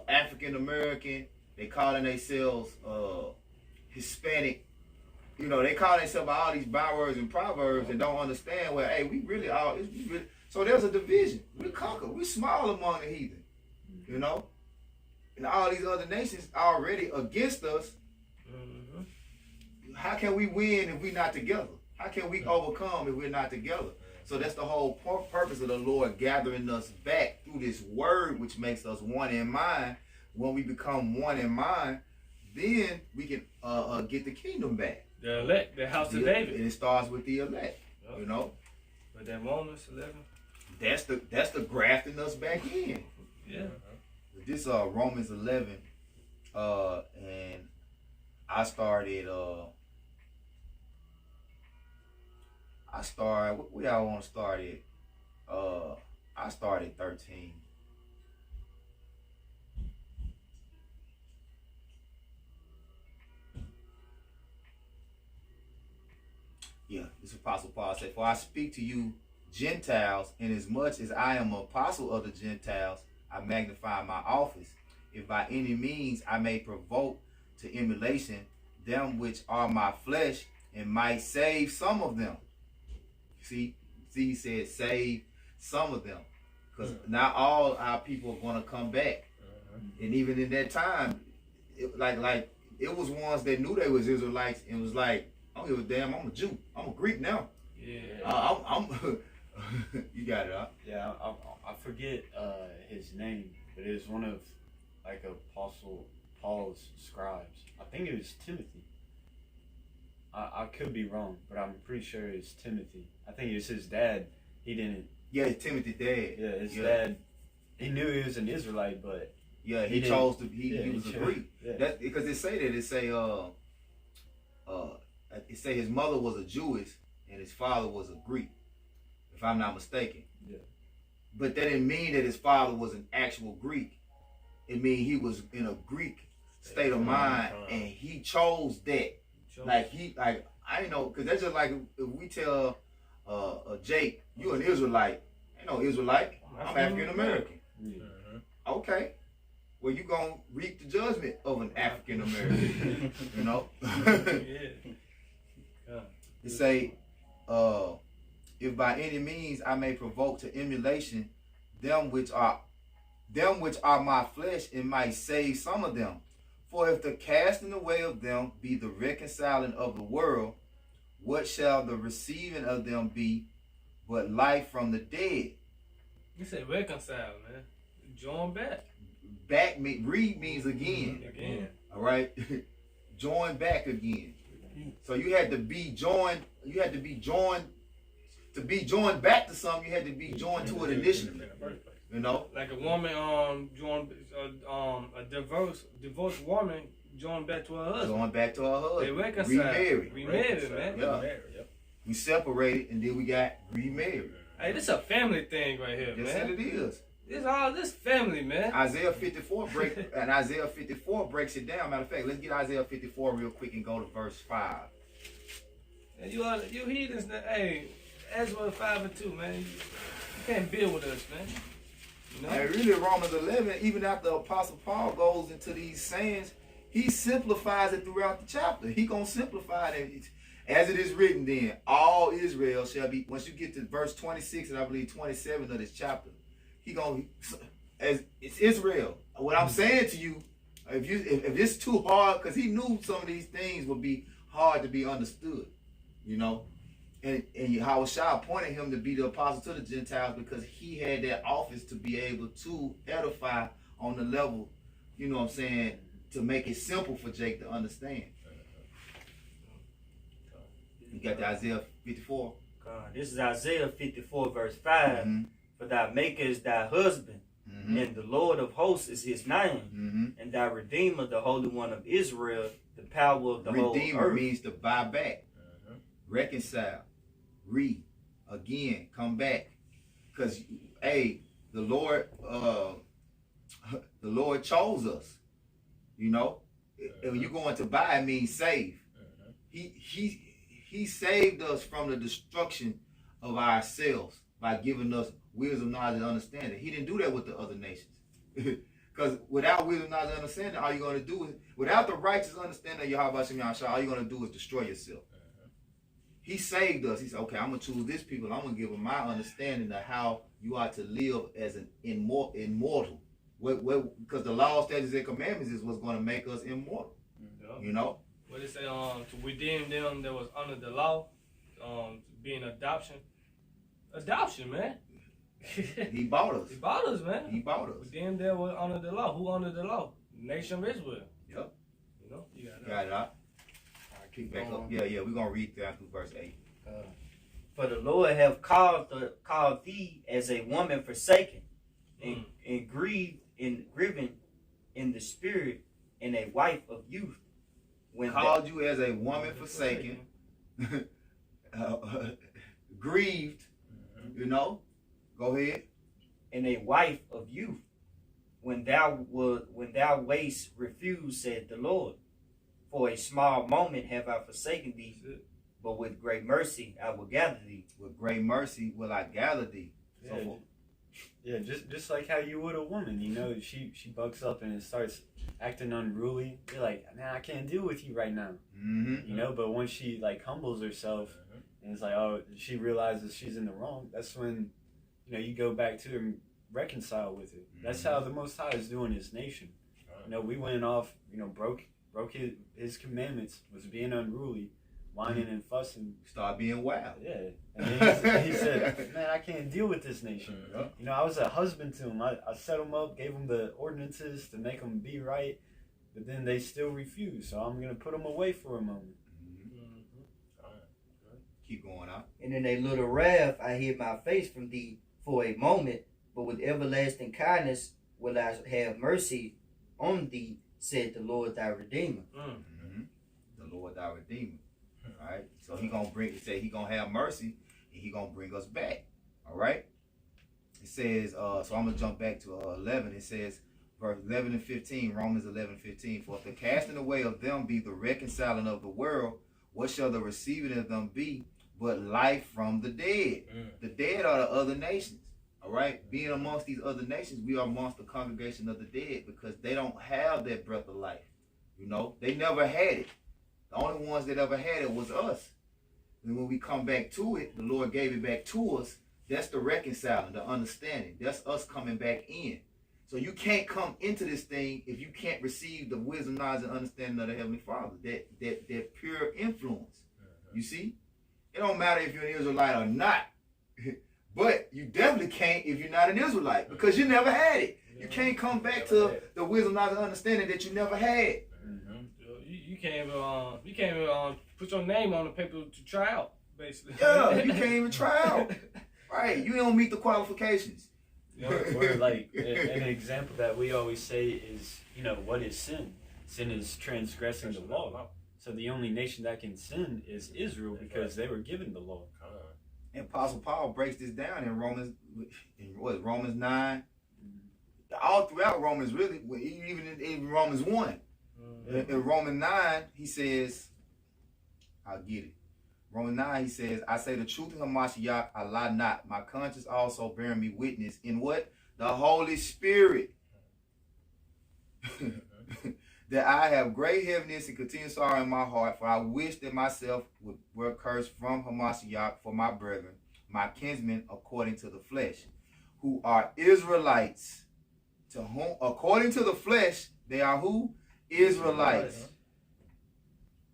African American, they calling themselves Hispanic, they call themselves all these bywords and proverbs and don't understand where, hey, we really are. So there's a division. We conquer. We small among the heathen, and all these other nations are already against us. How can we win if we're not together? How can we overcome if we're not together? So that's the whole purpose of the Lord gathering us back through this word, which makes us one in mind. When we become one in mind, then we can get the kingdom back. The elect, the house of David. And it starts with the elect, But that Romans 11. That's the grafting us back in. Yeah. This Romans 11, and I started. Where y'all want to start it? I started 13. Yeah, this Apostle Paul said, for I speak to you Gentiles, inasmuch as I am an apostle of the Gentiles, I magnify my office, if by any means I may provoke to emulation them which are my flesh, and might save some of them. See, he said save some of them, because not all our people are going to come back. And even in that time, it was ones that knew they was Israelites and was like, I don't give a damn, I'm a Jew, I'm a Greek now. Yeah. I'm you got it, huh? Yeah, I forget his name, but it was one of Apostle Paul's scribes. I think it was Timothy. I could be wrong, but I'm pretty sure it's Timothy. I think it was his dad. He didn't. Yeah, it's Timothy's dad. Yeah, his dad. He knew he was an Israelite, but yeah, he chose to. He was a Greek. Yeah. That's because it say that it say his mother was a Jewess and his father was a Greek, if I'm not mistaken. Yeah. But that didn't mean that his father was an actual Greek. It mean he was in a Greek state of mind, and he chose that. I know, because that's just like if we tell Jake, you an Israelite, Ain't no Israelite. I'm African American. Okay. Well, you gonna reap the judgment of an African American. You know. It say, if by any means I may provoke to emulation them which are my flesh, and might save some of them. For if the casting away of them be the reconciling of the world, what shall the receiving of them be but life from the dead? You say reconcile, man. Join back. Read means again. All right. Join back again. So you had to be joined. You had to be joined. To be joined back to something, you had to be joined to it initially. You know, like a woman joined a divorced woman joined back to her husband. Joined back to her husband. They reconciled. Remarried, man. Yeah. We separated and then we got remarried. Hey, this is a family thing right here, Just man. said it is. This all this family, man. Isaiah 54 breaks it down. Matter of fact, let's get Isaiah 54 real quick and go to verse 5. And you heathens, hey, Ezra 5:2, man. You can't build with us, man. You know? And really, Romans 11, even after Apostle Paul goes into these sayings, he simplifies it throughout the chapter. He gonna simplify it. As it is written then, all Israel shall be, once you get to verse 26 and I believe 27 of this chapter, he gonna, as it's Israel. What I'm saying to you, if it's too hard, because he knew some of these things would be hard to be understood, you know. And Yahushua appointed him to be the apostle to the Gentiles because he had that office to be able to edify on the level, you know what I'm saying, to make it simple for Jake to understand. You got the Isaiah 54? This is Isaiah 54 verse 5. Mm-hmm. For thy maker is thy husband, Mm-hmm. and the Lord of hosts is his name, Mm-hmm. and thy Redeemer, the Holy One of Israel, the power of the whole Redeemer earth. means to buy back, reconcile, again, come back. Because, hey, the Lord chose us, you know. And when you're going to buy, it means save. He saved us from the destruction of ourselves by giving us wisdom, knowledge, and understanding. He didn't do that with the other nations. Because without wisdom, knowledge, and understanding, all you're going to do is, without the righteous understanding of Yahweh Shem Yahshua, all you're going to do is destroy yourself. He saved us. He said, okay, I'm going to choose this people. I'm going to give them my understanding of how you are to live as an immortal. Because the law, statutes, and commandments is what's going to make us immortal. You know? What it say, to redeem them that was under the law, being adoption. Adoption, man. He bought us. He bought us, man. He bought us. Redeem them that was under the law. Who under the law? The nation of Israel. Yep. You know? You got it out. Kick back up. Yeah, we're going to read down through verse 8. For the Lord have called thee as a woman forsaken, and grieving in the spirit, and a wife of youth. When called you as a woman forsaken, grieved, you know. Go ahead. And a wife of youth, when thou wast refused, said the Lord. For a small moment have I forsaken thee, but with great mercy I will gather thee. With great mercy will I gather thee. Yeah, just like how you would a woman, you know, she bucks up and starts acting unruly. You're like, man, I can't deal with you right now. Mm-hmm. You know, but when she like humbles herself and it's like, oh, she realizes she's in the wrong, that's when, you know, you go back to her and reconcile with her. That's how the Most High is doing his nation. You know, we went off, you know, broke his commandments, was being unruly, whining and fussing. Start being wild. Yeah. And then he said, man, I can't deal with this nation. You know, I was a husband to him. I set them up, gave them the ordinances to make them be right, but then they still refuse. So I'm going to put them away for a moment. Keep going out. And in a little wrath I hid my face from thee for a moment, but with everlasting kindness will I have mercy on thee, said the Lord thy Redeemer. The Lord thy Redeemer. All right. So he gonna have mercy and he gonna bring us back. All right. It says, so I'm gonna jump back to 11. It says, verse 11 and 15, Romans 11:15. For if the casting away of them be the reconciling of the world, what shall the receiving of them be but life from the dead? The dead are the other nations. All right, being amongst these other nations, we are amongst the congregation of the dead because they don't have that breath of life. You know, they never had it. The only ones that ever had it was us. And when we come back to it, the Lord gave it back to us. That's the reconciling, the understanding. That's us coming back in. So you can't come into this thing if you can't receive the wisdom, knowledge, and understanding of the Heavenly Father. That pure influence. You see? It don't matter if you're an Israelite or not. But you definitely can't if you're not an Israelite because you never had it. You can't come back to the wisdom, knowledge, and understanding that you never had. You can't even put your name on the paper to try out, basically. Yeah, you can't even try out. Right, you don't meet the qualifications. Or like an example that we always say is, what is sin? Sin is transgressing the law. So the only nation that can sin is Israel because they were given the law. And Apostle Paul breaks this down in Romans 9, all throughout Romans, really, even in Romans 1. In Romans 9, he says, I'll get it. Romans 9, he says, I say the truth in Hamashiach, I lie not. My conscience also bearing me witness in what? The Holy Spirit. That I have great heaviness and continual sorrow in my heart, for I wish that myself were cursed from Hamashiach for my brethren, my kinsmen according to the flesh, who are Israelites, to whom, according to the flesh, they are who? Israelites.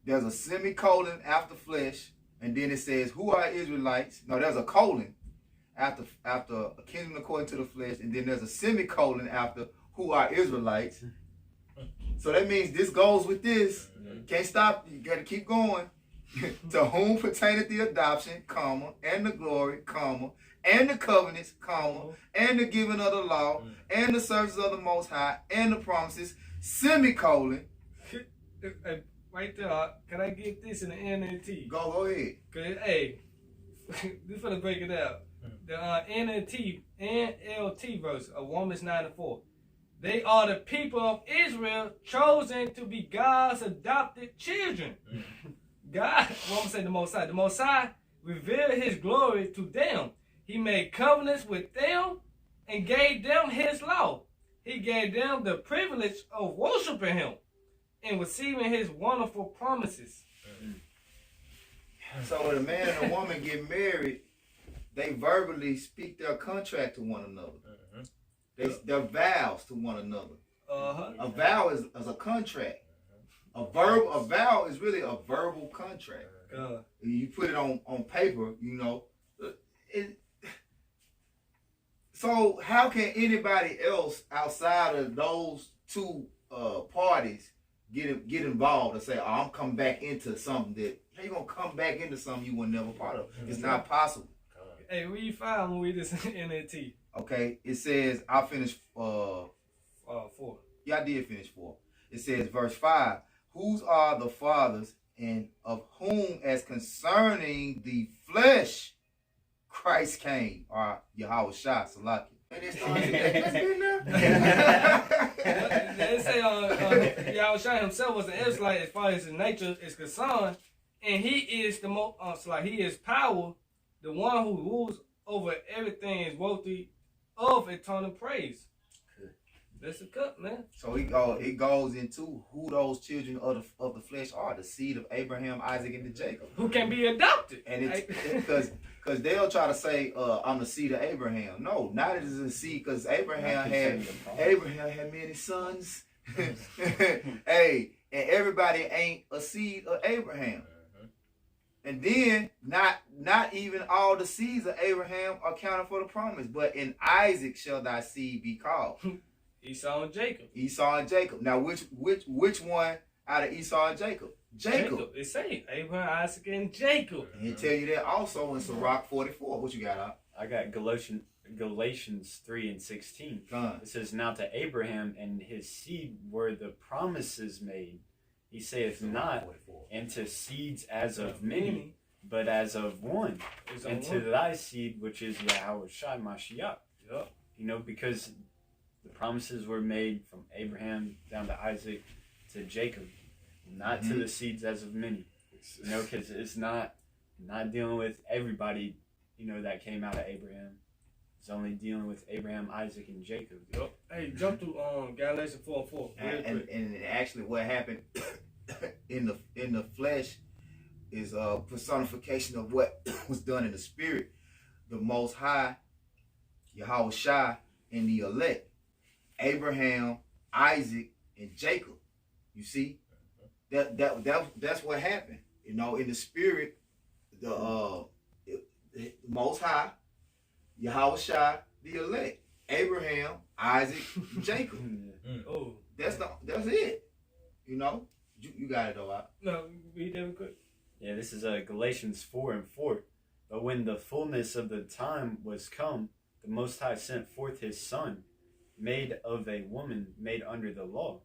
There's a semicolon after flesh, and then it says, who are Israelites? No, there's a colon after a kinsman according to the flesh, and then there's a semicolon after who are Israelites. So that means this goes with this. Can't stop. You got to keep going. To whom pertaineth the adoption, comma, and the glory, comma, and the covenants, comma, and the giving of the law, and the services of the Most High, and the promises, semicolon. Right there, can I get this in the NLT? Go ahead. Cause hey, this for to break it out. The NLT verse of Romans 9:4. They are the people of Israel chosen to be God's adopted children. God, what I'm saying, the Most High. The Most High revealed his glory to them. He made covenants with them and gave them his law. He gave them the privilege of worshiping him and receiving his wonderful promises. So when a man and a woman get married, they verbally speak their contract to one another. Their vows to one another. A vow is a contract. A vow is really a verbal contract. You put it on paper, So how can anybody else outside of those two parties get involved and say, oh, I'm coming back into something that you're gonna come back into something you were never part of? It's not possible. Hey, read 5 when we this NLT. Okay, it says, I finished 4. Yeah, I did finish 4. It says, verse 5, whose are the fathers, and of whom, as concerning the flesh, Christ came, or Yahweh Shah, Salaki. And it starts They say Yahweh Shah himself was an Israelite as far as his nature is concerned, and he is the most, he is power, the one who rules over everything is worthy of eternal praise. That's a cut, man. So it goes into who those children of the flesh are, the seed of Abraham, Isaac, and Jacob. Who can be adopted. And it's because they'll try to say, I'm the seed of Abraham. No, not as a seed, because Abraham had many sons. Hey, and everybody ain't a seed of Abraham. And then not even all the seeds of Abraham are counted for the promise, but in Isaac shall thy seed be called. Esau and Jacob. Esau and Jacob. Now which one out of Esau and Jacob? Jacob. It say Abraham, Isaac, and Jacob. And he'll tell you that also in Sirach 44. What you got out? I got Galatians 3:16. It says, now to Abraham and his seed were the promises made. He saith not, 44. And to seeds as of many, but as of one. And to thy seed, which is Yahweh Shai Mashiach. Yep. Because the promises were made from Abraham down to Isaac to Jacob, not to the seeds as of many. Because it's not dealing with everybody, that came out of Abraham. It's only dealing with Abraham, Isaac, and Jacob. Yep. Hey, jump to Galatians 4:4. And actually what happened in the flesh is a personification of what was done in the spirit. The Most High, Yahweh Shai, and the elect, Abraham, Isaac, and Jacob. You see, that's what happened. You know, in the spirit, the Most High, Yahweh Shai, the elect, Abraham, Isaac, Jacob. Oh, That's it. You know, you got it though. no, read that quick. Yeah, this is Galatians 4:4. But when the fullness of the time was come, the Most High sent forth his Son, made of a woman made under the law,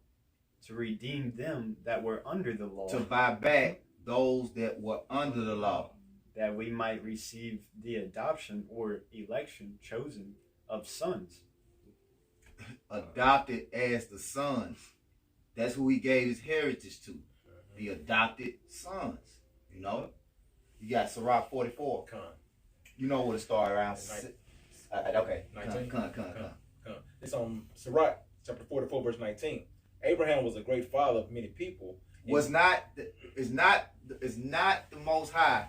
to redeem them that were under the law, To buy back those that were under the law, that we might receive the adoption or election chosen of sons. adopted as the sons. That's who he gave his heritage to, the adopted sons. You know, you got Sirach 44. Con. You know where to start around. Okay, 19. come. It's on Sirach chapter 44 verse 19. Abraham was a great father of many people. Is not the Most High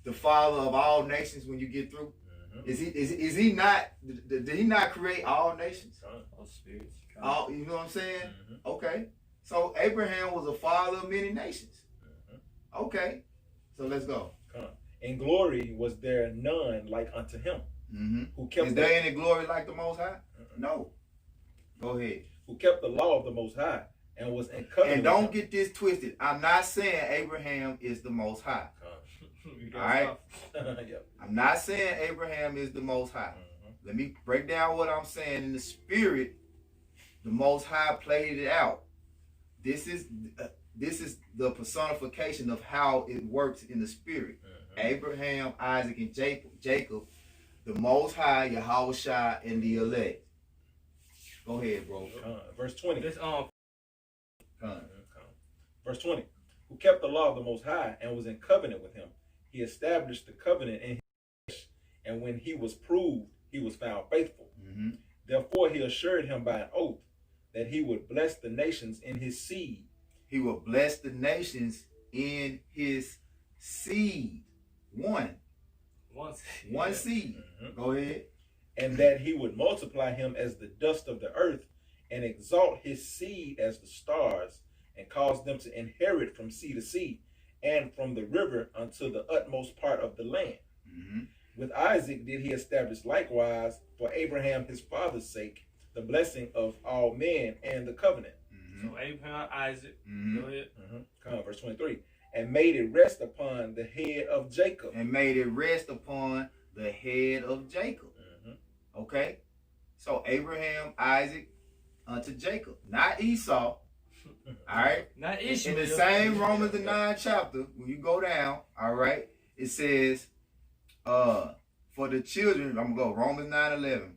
the father of all nations when you get through? Is he not? Did he not create all nations? All spirits. All, you know what I'm saying? Okay. So Abraham was a father of many nations. Okay. So let's go. In glory was there none like unto him, who kept Is there any glory like the Most High? No. Go ahead. who kept the law of the Most High and was in covenant. And don't get this twisted. I'm not saying Abraham is the Most High. All right. Yep. I'm not saying Abraham is the Most High. Let me break down what I'm saying. In the spirit, the Most High played it out. This is the personification of how it works in the spirit. Abraham, Isaac, and Jacob, the Most High, Yahweh Shai, and the elect. Go ahead, bro. Verse 20. This Verse 20. Who kept the law of the Most High and was in covenant with him. He established the covenant in his flesh, and when he was proved, he was found faithful. Therefore he assured him by an oath that he would bless the nations in his seed. He will bless the nations in his seed. One seed. Go ahead. And that he would multiply him as the dust of the earth, and exalt his seed as the stars, and cause them to inherit from sea to sea, and from the river unto the utmost part of the land. With Isaac did he establish likewise for Abraham his father's sake the blessing of all men and the covenant. So Abraham, Isaac. Go ahead. Verse 23. And made it rest upon the head of Jacob. And made it rest upon the head of Jacob. Okay? So Abraham, Isaac, unto Jacob. Not Esau. Alright? Not Ishmael. In the same Romans the 9th chapter, when you go down, alright, it says, for the children, I'm gonna go Romans 9:11.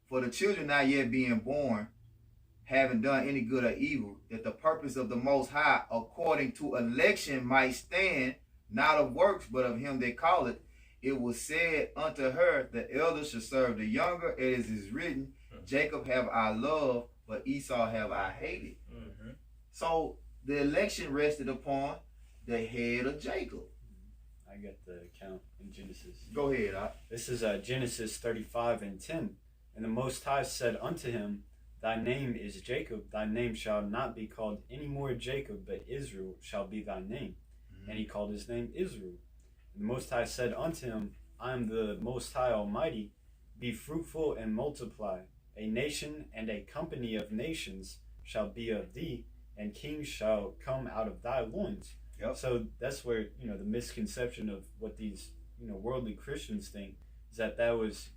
For the children not yet being born, having done any good or evil, that the purpose of the Most High according to election might stand, not of works, but of him that calleth. It was said unto her, the elder shall serve the younger, as is written, Jacob have I loved, but Esau have I hated. So the election rested upon the head of Jacob. I got the account in Genesis. Go ahead. This is Genesis 35:10. And the Most High said unto him, Thy name is Jacob, thy name shall not be called any more Jacob, but Israel shall be thy name. And he called his name Israel. And the Most High said unto him, I am the Most High Almighty, be fruitful and multiply. A nation and a company of nations shall be of thee, and kings shall come out of thy loins. So that's where, the misconception of what these, worldly Christians think is that was,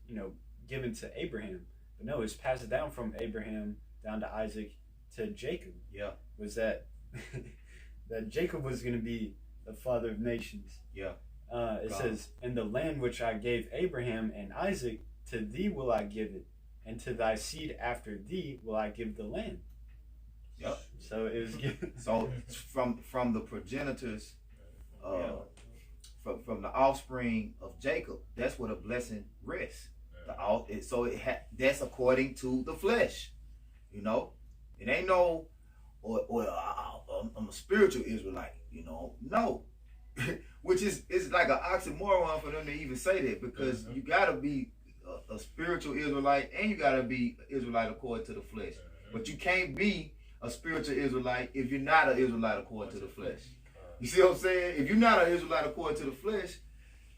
given to Abraham. But no, it's passed down from Abraham down to Isaac to Jacob. Was that that Jacob was going to be the father of nations. It says, and the land which I gave Abraham and Isaac, to thee will I give it, and to thy seed after thee will I give the land. So it was given. So from the progenitors from the offspring of Jacob. That's where the blessing rests. That's according to the flesh. You know, it ain't no I'm a spiritual Israelite. You know, no. Which is like an oxymoron for them to even say that, because you gotta be a spiritual Israelite and you gotta be an Israelite according to the flesh. But you can't be a spiritual Israelite if you're not an Israelite according to the flesh. You see what I'm saying? If you're not an Israelite according to the flesh,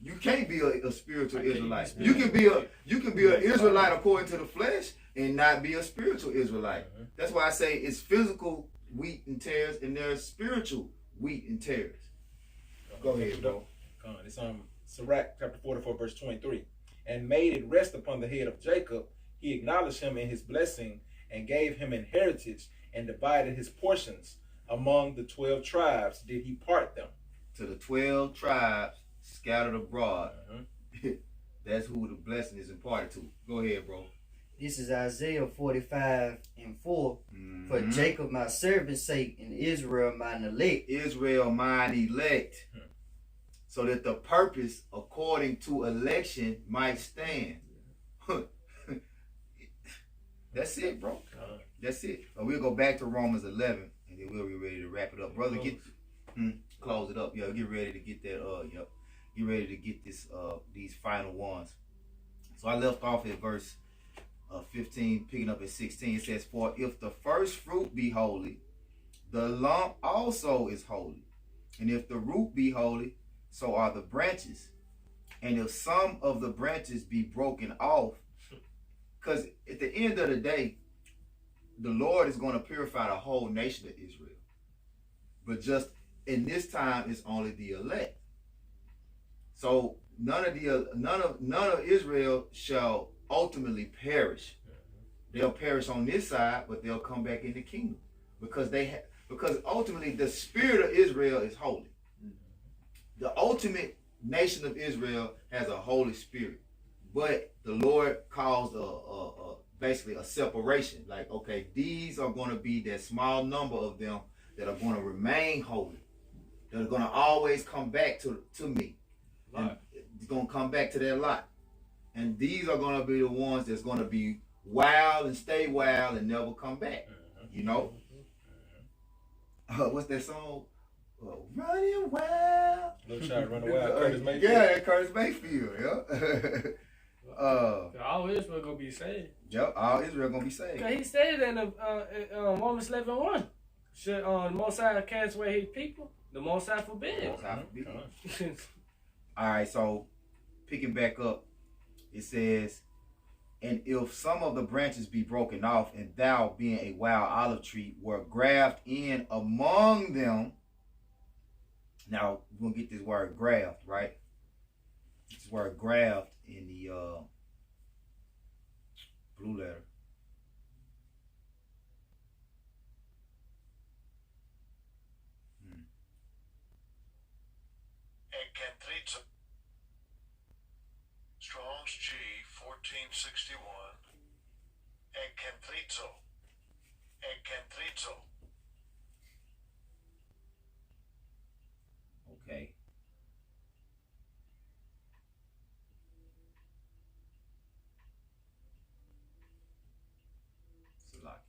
you can't be a spiritual Israelite. You can be an Israelite according to the flesh and not be a spiritual Israelite. That's why I say it's physical wheat and tares, and there's spiritual wheat and tares. Go ahead, bro. It's Sirach chapter 44, verse 23. And made it rest upon the head of Jacob. He acknowledged him in his blessing and gave him inheritance and divided his portions. Among the 12 tribes did he part them. To the 12 tribes scattered abroad. That's who the blessing is imparted to. Go ahead, bro. This is Isaiah 45:4. For Jacob my servant's sake, and Israel mine elect. Israel mine elect. So that the purpose according to election might stand. That's it, bro. That's it. We'll go back to Romans 11, and then we'll be ready to wrap it up. Brother, close it up. Yeah, get ready to get that. Get ready to get this. These final ones. So I left off at verse 15, picking up at 16. It says, "For if the first fruit be holy, the lump also is holy. And if the root be holy, so are the branches. And if some of the branches be broken off," because at the end of the day, the Lord is going to purify the whole nation of Israel. But just in this time, it's only the elect. So none of Israel shall ultimately perish. They'll perish on this side, but they'll come back in the kingdom, because because ultimately the spirit of Israel is holy. The ultimate nation of Israel has a holy spirit, but the Lord caused basically a separation. Like, okay, these are going to be that small number of them that are going to remain holy, that are going to always come back to me. And it's going to come back to their lot. And these are going to be the ones that's going to be wild and stay wild and never come back. You know? What's that song? Running wild. Little Child Running Wild. Curtis Mayfield. Yeah, Curtis Mayfield. Yeah. All Israel gonna be saved. Yep, all Israel gonna be saved. He said in Romans 11:1, should the Most High cast away his people? The Most High forbid. All right, so picking back up, it says, "And if some of the branches be broken off, and thou, being a wild olive tree, were grafted in among them." Now we're gonna get this word graft, right? This word graft in the blue letter. Strong's G 1461. Encantrizo. Okay. Salaki.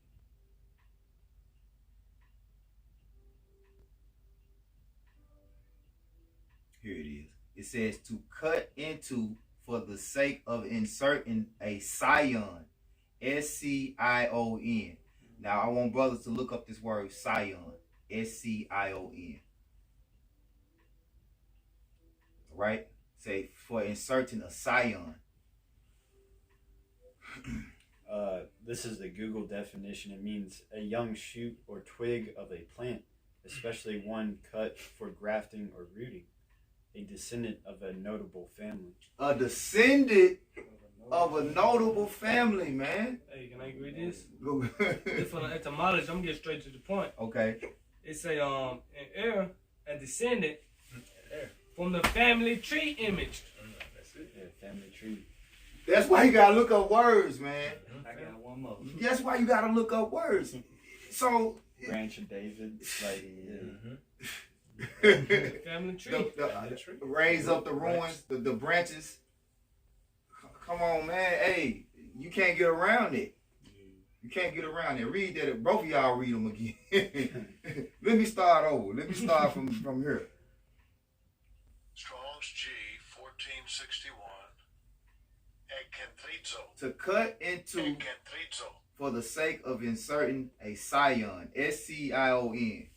Here it is. It says to cut into for the sake of inserting a scion. S-C-I-O-N. Now I want brothers to look up this word scion. S-C-I-O-N. Right? Say for inserting a scion. This is the Google definition. It means a young shoot or twig of a plant, especially one cut for grafting or rooting. A descendant of a notable family. A descendant of a notable family, man. Hey, can I read this? For the etymology, I'm getting straight to the point. Okay. It's an heir, a descendant from the family tree image. That's it. Yeah, family tree. That's why you gotta look up words, man. I got one more. That's why you gotta look up words. So Branch of David, like Family tree. Raise up the ruins, the branches. Come on, man. Hey, you can't get around it. You can't get around it. Read that. Both of y'all read them again. Let me start over. Let me start from here. Strong's G 1461. Ekentrizo. To cut into Ekentrizo. for the sake of inserting a scion, S-C-I-O-N.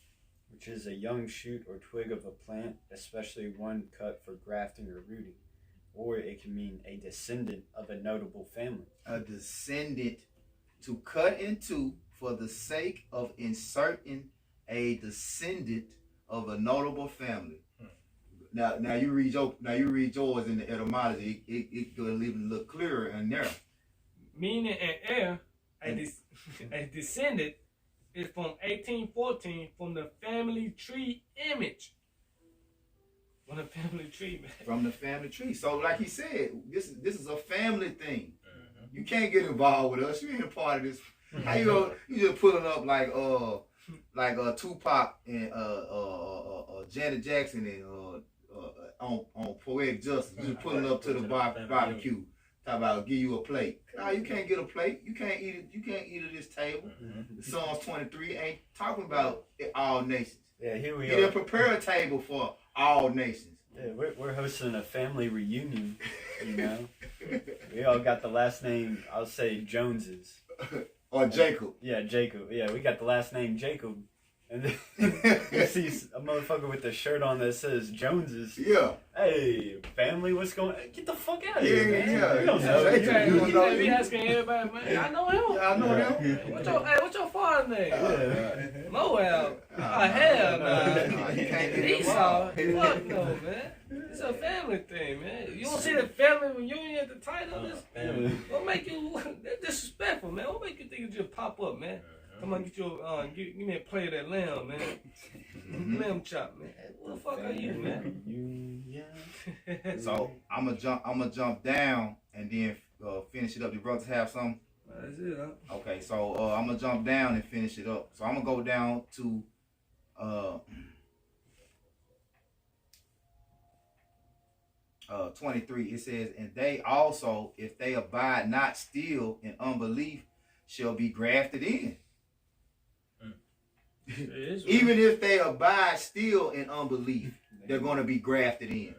Which is a young shoot or twig of a plant, especially one cut for grafting or rooting. Or it can mean a descendant of a notable family. A descendant. To cut into for the sake of inserting a descendant of a notable family. Now you read yours in the etymology. It will even look clearer in there. Meaning an heir, a descendant is from 1814 from the family tree image. From the family tree, man. From the family tree. So like he said, this is a family thing. You can't get involved with us. You ain't a part of this. How you go? You just pulling up like Tupac and Janet Jackson and on Poetic Justice. You just pulling up to the barbecue. Talk about give you a plate. No, you can't get a plate. You can't eat it. You can't eat at this table. Psalms 23 ain't talking about all nations. Yeah, here we He are. didn't prepare a table for all nations. Yeah, we're hosting a family reunion, you know. We all got the last name, I'll say Joneses. Or Jacob. Yeah, Jacob. Yeah, we got the last name Jacob. And then you see a motherfucker with a shirt on that says Joneses. Yeah. Hey, family, what's going on? Get the fuck out of Yeah, here, man. yeah. We don't Yeah, know. Jacob. You can't be asking everybody, man. I know him. Yeah, I know them. What's your father's name? Yeah. Moab. Hell nah. You can't get Esau. involved. Fuck no, man. It's a family thing, man. You don't see the family reunion at the title of this? What make you that's disrespectful, man? What make you think it just pop up, man? Come on, get your give me a plate of that lamb, man. Lamb chop, man. What the fuck are you, man? So I'm gonna jump down and then finish it up. The brothers have something? That's it, huh? Okay, so I'm gonna jump down and finish it up. So I'm gonna go down to 23. It says, and they also, if they abide not still in unbelief, shall be grafted in. Even if they abide still in unbelief, they're going to be grafted in.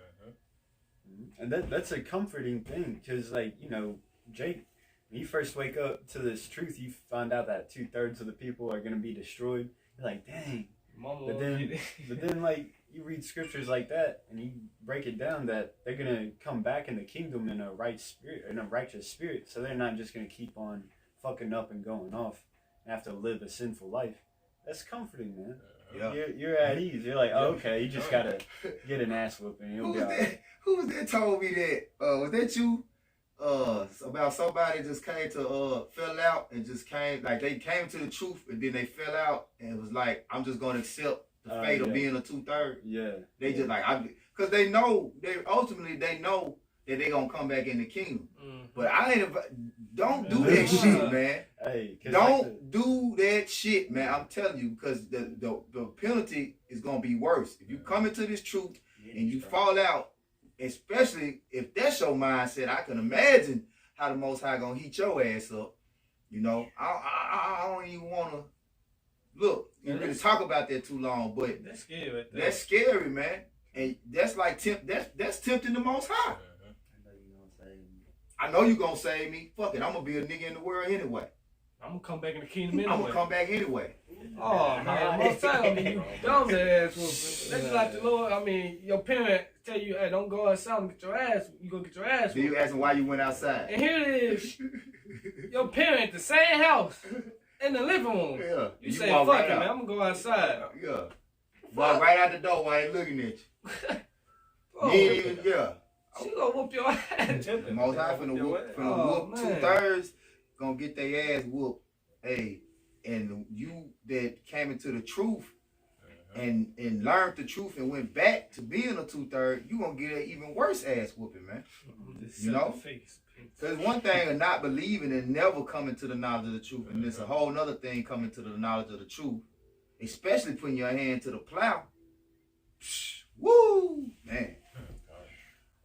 And that's a comforting thing, because, like, you know, Jake, when you first wake up to this truth, you find out that 2/3 of the people are going to be destroyed. You're like, dang. But then, like, you read scriptures like that, and you break it down that they're going to come back in the kingdom in a right spirit, in a righteous spirit. So they're not just going to keep on fucking up and going off and have to live a sinful life. That's comforting, man. Yeah. You're at ease. You're like, oh, okay, you just got to get an ass whooping. You'll be all right. Who was that told me that? Was that you? About somebody just came to fell out and just came, like they came to the truth and then they fell out and it was like, I'm just gonna accept the fate of being a 2/3. Yeah. They just like, because they know, they know that they gonna come back in the kingdom. But don't do that shit, man. Hey, Don't do that shit, man. I'm telling you, because the penalty is gonna be worse. If you come into this truth and you fall out, especially if that's your mindset, I can imagine how the Most High gonna heat your ass up. You know, I don't even want to look. You really talk about that too long, but that's scary. Right there. That's scary, man. And that's like that's tempting the Most High. I know you gonna save me. Fuck it, I'm gonna be a nigga in the world anyway. I'm gonna come back in the kingdom anyway. I'm gonna come back anyway. Oh man, most time I mean, you dumb ass whooping. That's like the Lord. I mean, your parent tell you, hey, don't go outside and get your ass. You gonna get your ass. Then you ask him why you went outside. And here it is, your parent, the same house, in the living room. Yeah. You say, fuck right it, out. man. I'm gonna go outside. Yeah. Walk right out the door while they looking at you. Oh, Yeah. she gonna whoop your ass. The Most High finna whoop Oh, 2/3, gonna get their ass whooped. Hey, and you that came into the truth and learned the truth and went back to being a 2/3, you gonna get an even worse ass whooping, man. You know? Because one thing of not believing and never coming to the knowledge of the truth, and it's a whole nother thing coming to the knowledge of the truth, especially putting your hand to the plow.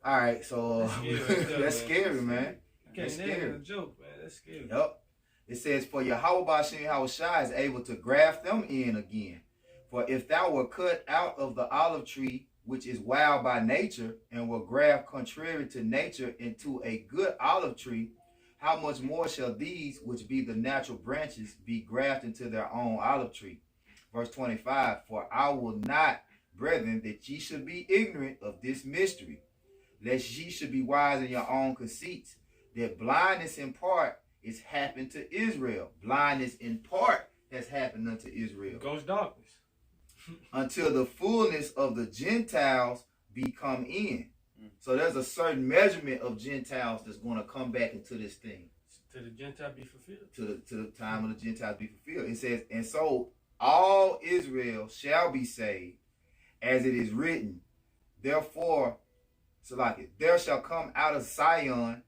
All right, so That's scary right there, that's scary, man. That's man. Can't name scary. a joke, man. That's scary. Yep. It says, for Yahweh Bashem Yahushua is able to graft them in again. For if thou were cut out of the olive tree, which is wild by nature, and were graft contrary to nature into a good olive tree, how much more shall these, which be the natural branches, be grafted into their own olive tree? Verse 25, for I will not, brethren, that ye should be ignorant of this mystery, lest ye should be wise in your own conceits, that blindness in part is happened to Israel. Blindness in part has happened unto Israel. Ghost darkness. Until the fullness of the Gentiles be come in. So there's a certain measurement of Gentiles that's going to come back into this thing. To the Gentile be fulfilled. To the time of the Gentiles be fulfilled. It says, and so all Israel shall be saved, as it is written. Therefore, there shall come out of Zion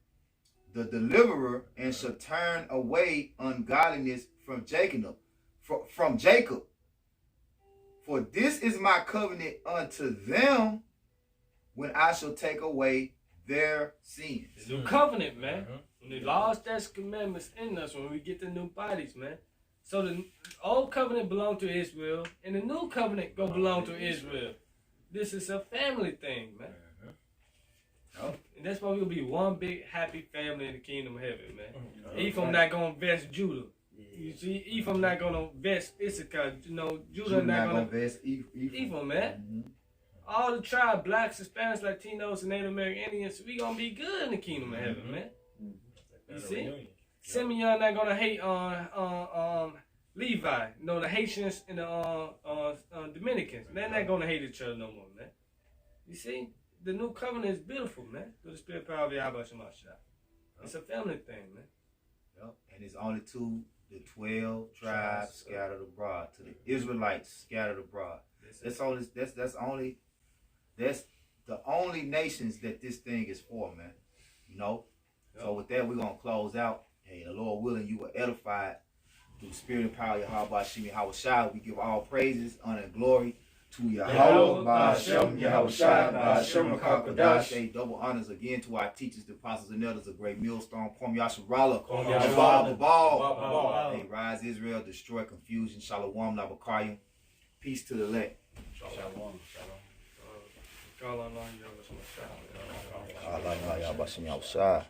the deliverer, and shall turn away ungodliness from Jacob. From Jacob. For this is my covenant unto them when I shall take away their sins. The new covenant, man. When the laws, statutes, commandments in us, when we get the new bodies, man. So the old covenant belonged to Israel, and the new covenant go belong to Israel. This is a family thing, man. Oh. And that's why we'll be one big happy family in the kingdom of heaven, man. Ephraim not gonna vest Judah. You see, Ephraim not gonna vest Issachar. You know, Judah not gonna vest Ephraim, man. All the tribe, blacks, Hispanics, Latinos, and Native American Indians, we gonna be good in the kingdom of heaven, man. You see? Simeon not gonna hate on Levi. You know, the Haitians and the Dominicans. They're not gonna hate each other no more, man. You see? The new covenant is beautiful, man. Through the spirit power of Yahweh Shemashah. It's a family thing, man. Yep. And it's only to the 12 tribes scattered abroad, to the Israelites scattered abroad. That's the only nations that this thing is for, man. You know? Yep. So with that, we're gonna close out. Hey, the Lord willing, you were edified through the spirit and power of Yahweh Shemi Yahushua. We give all praises, honor, and glory to Yahweh Ba'ashem Yahushua Ba'ashem HaKadosh. Say double honors again to our teachers, the apostles, and elders, a great millstone, Kwam Yasharala, Babal. Hey, rise Israel, destroy confusion, Shalom Nabakayim. Peace to the elect. Shalom. Allah Yahweh Shemi Yahushua.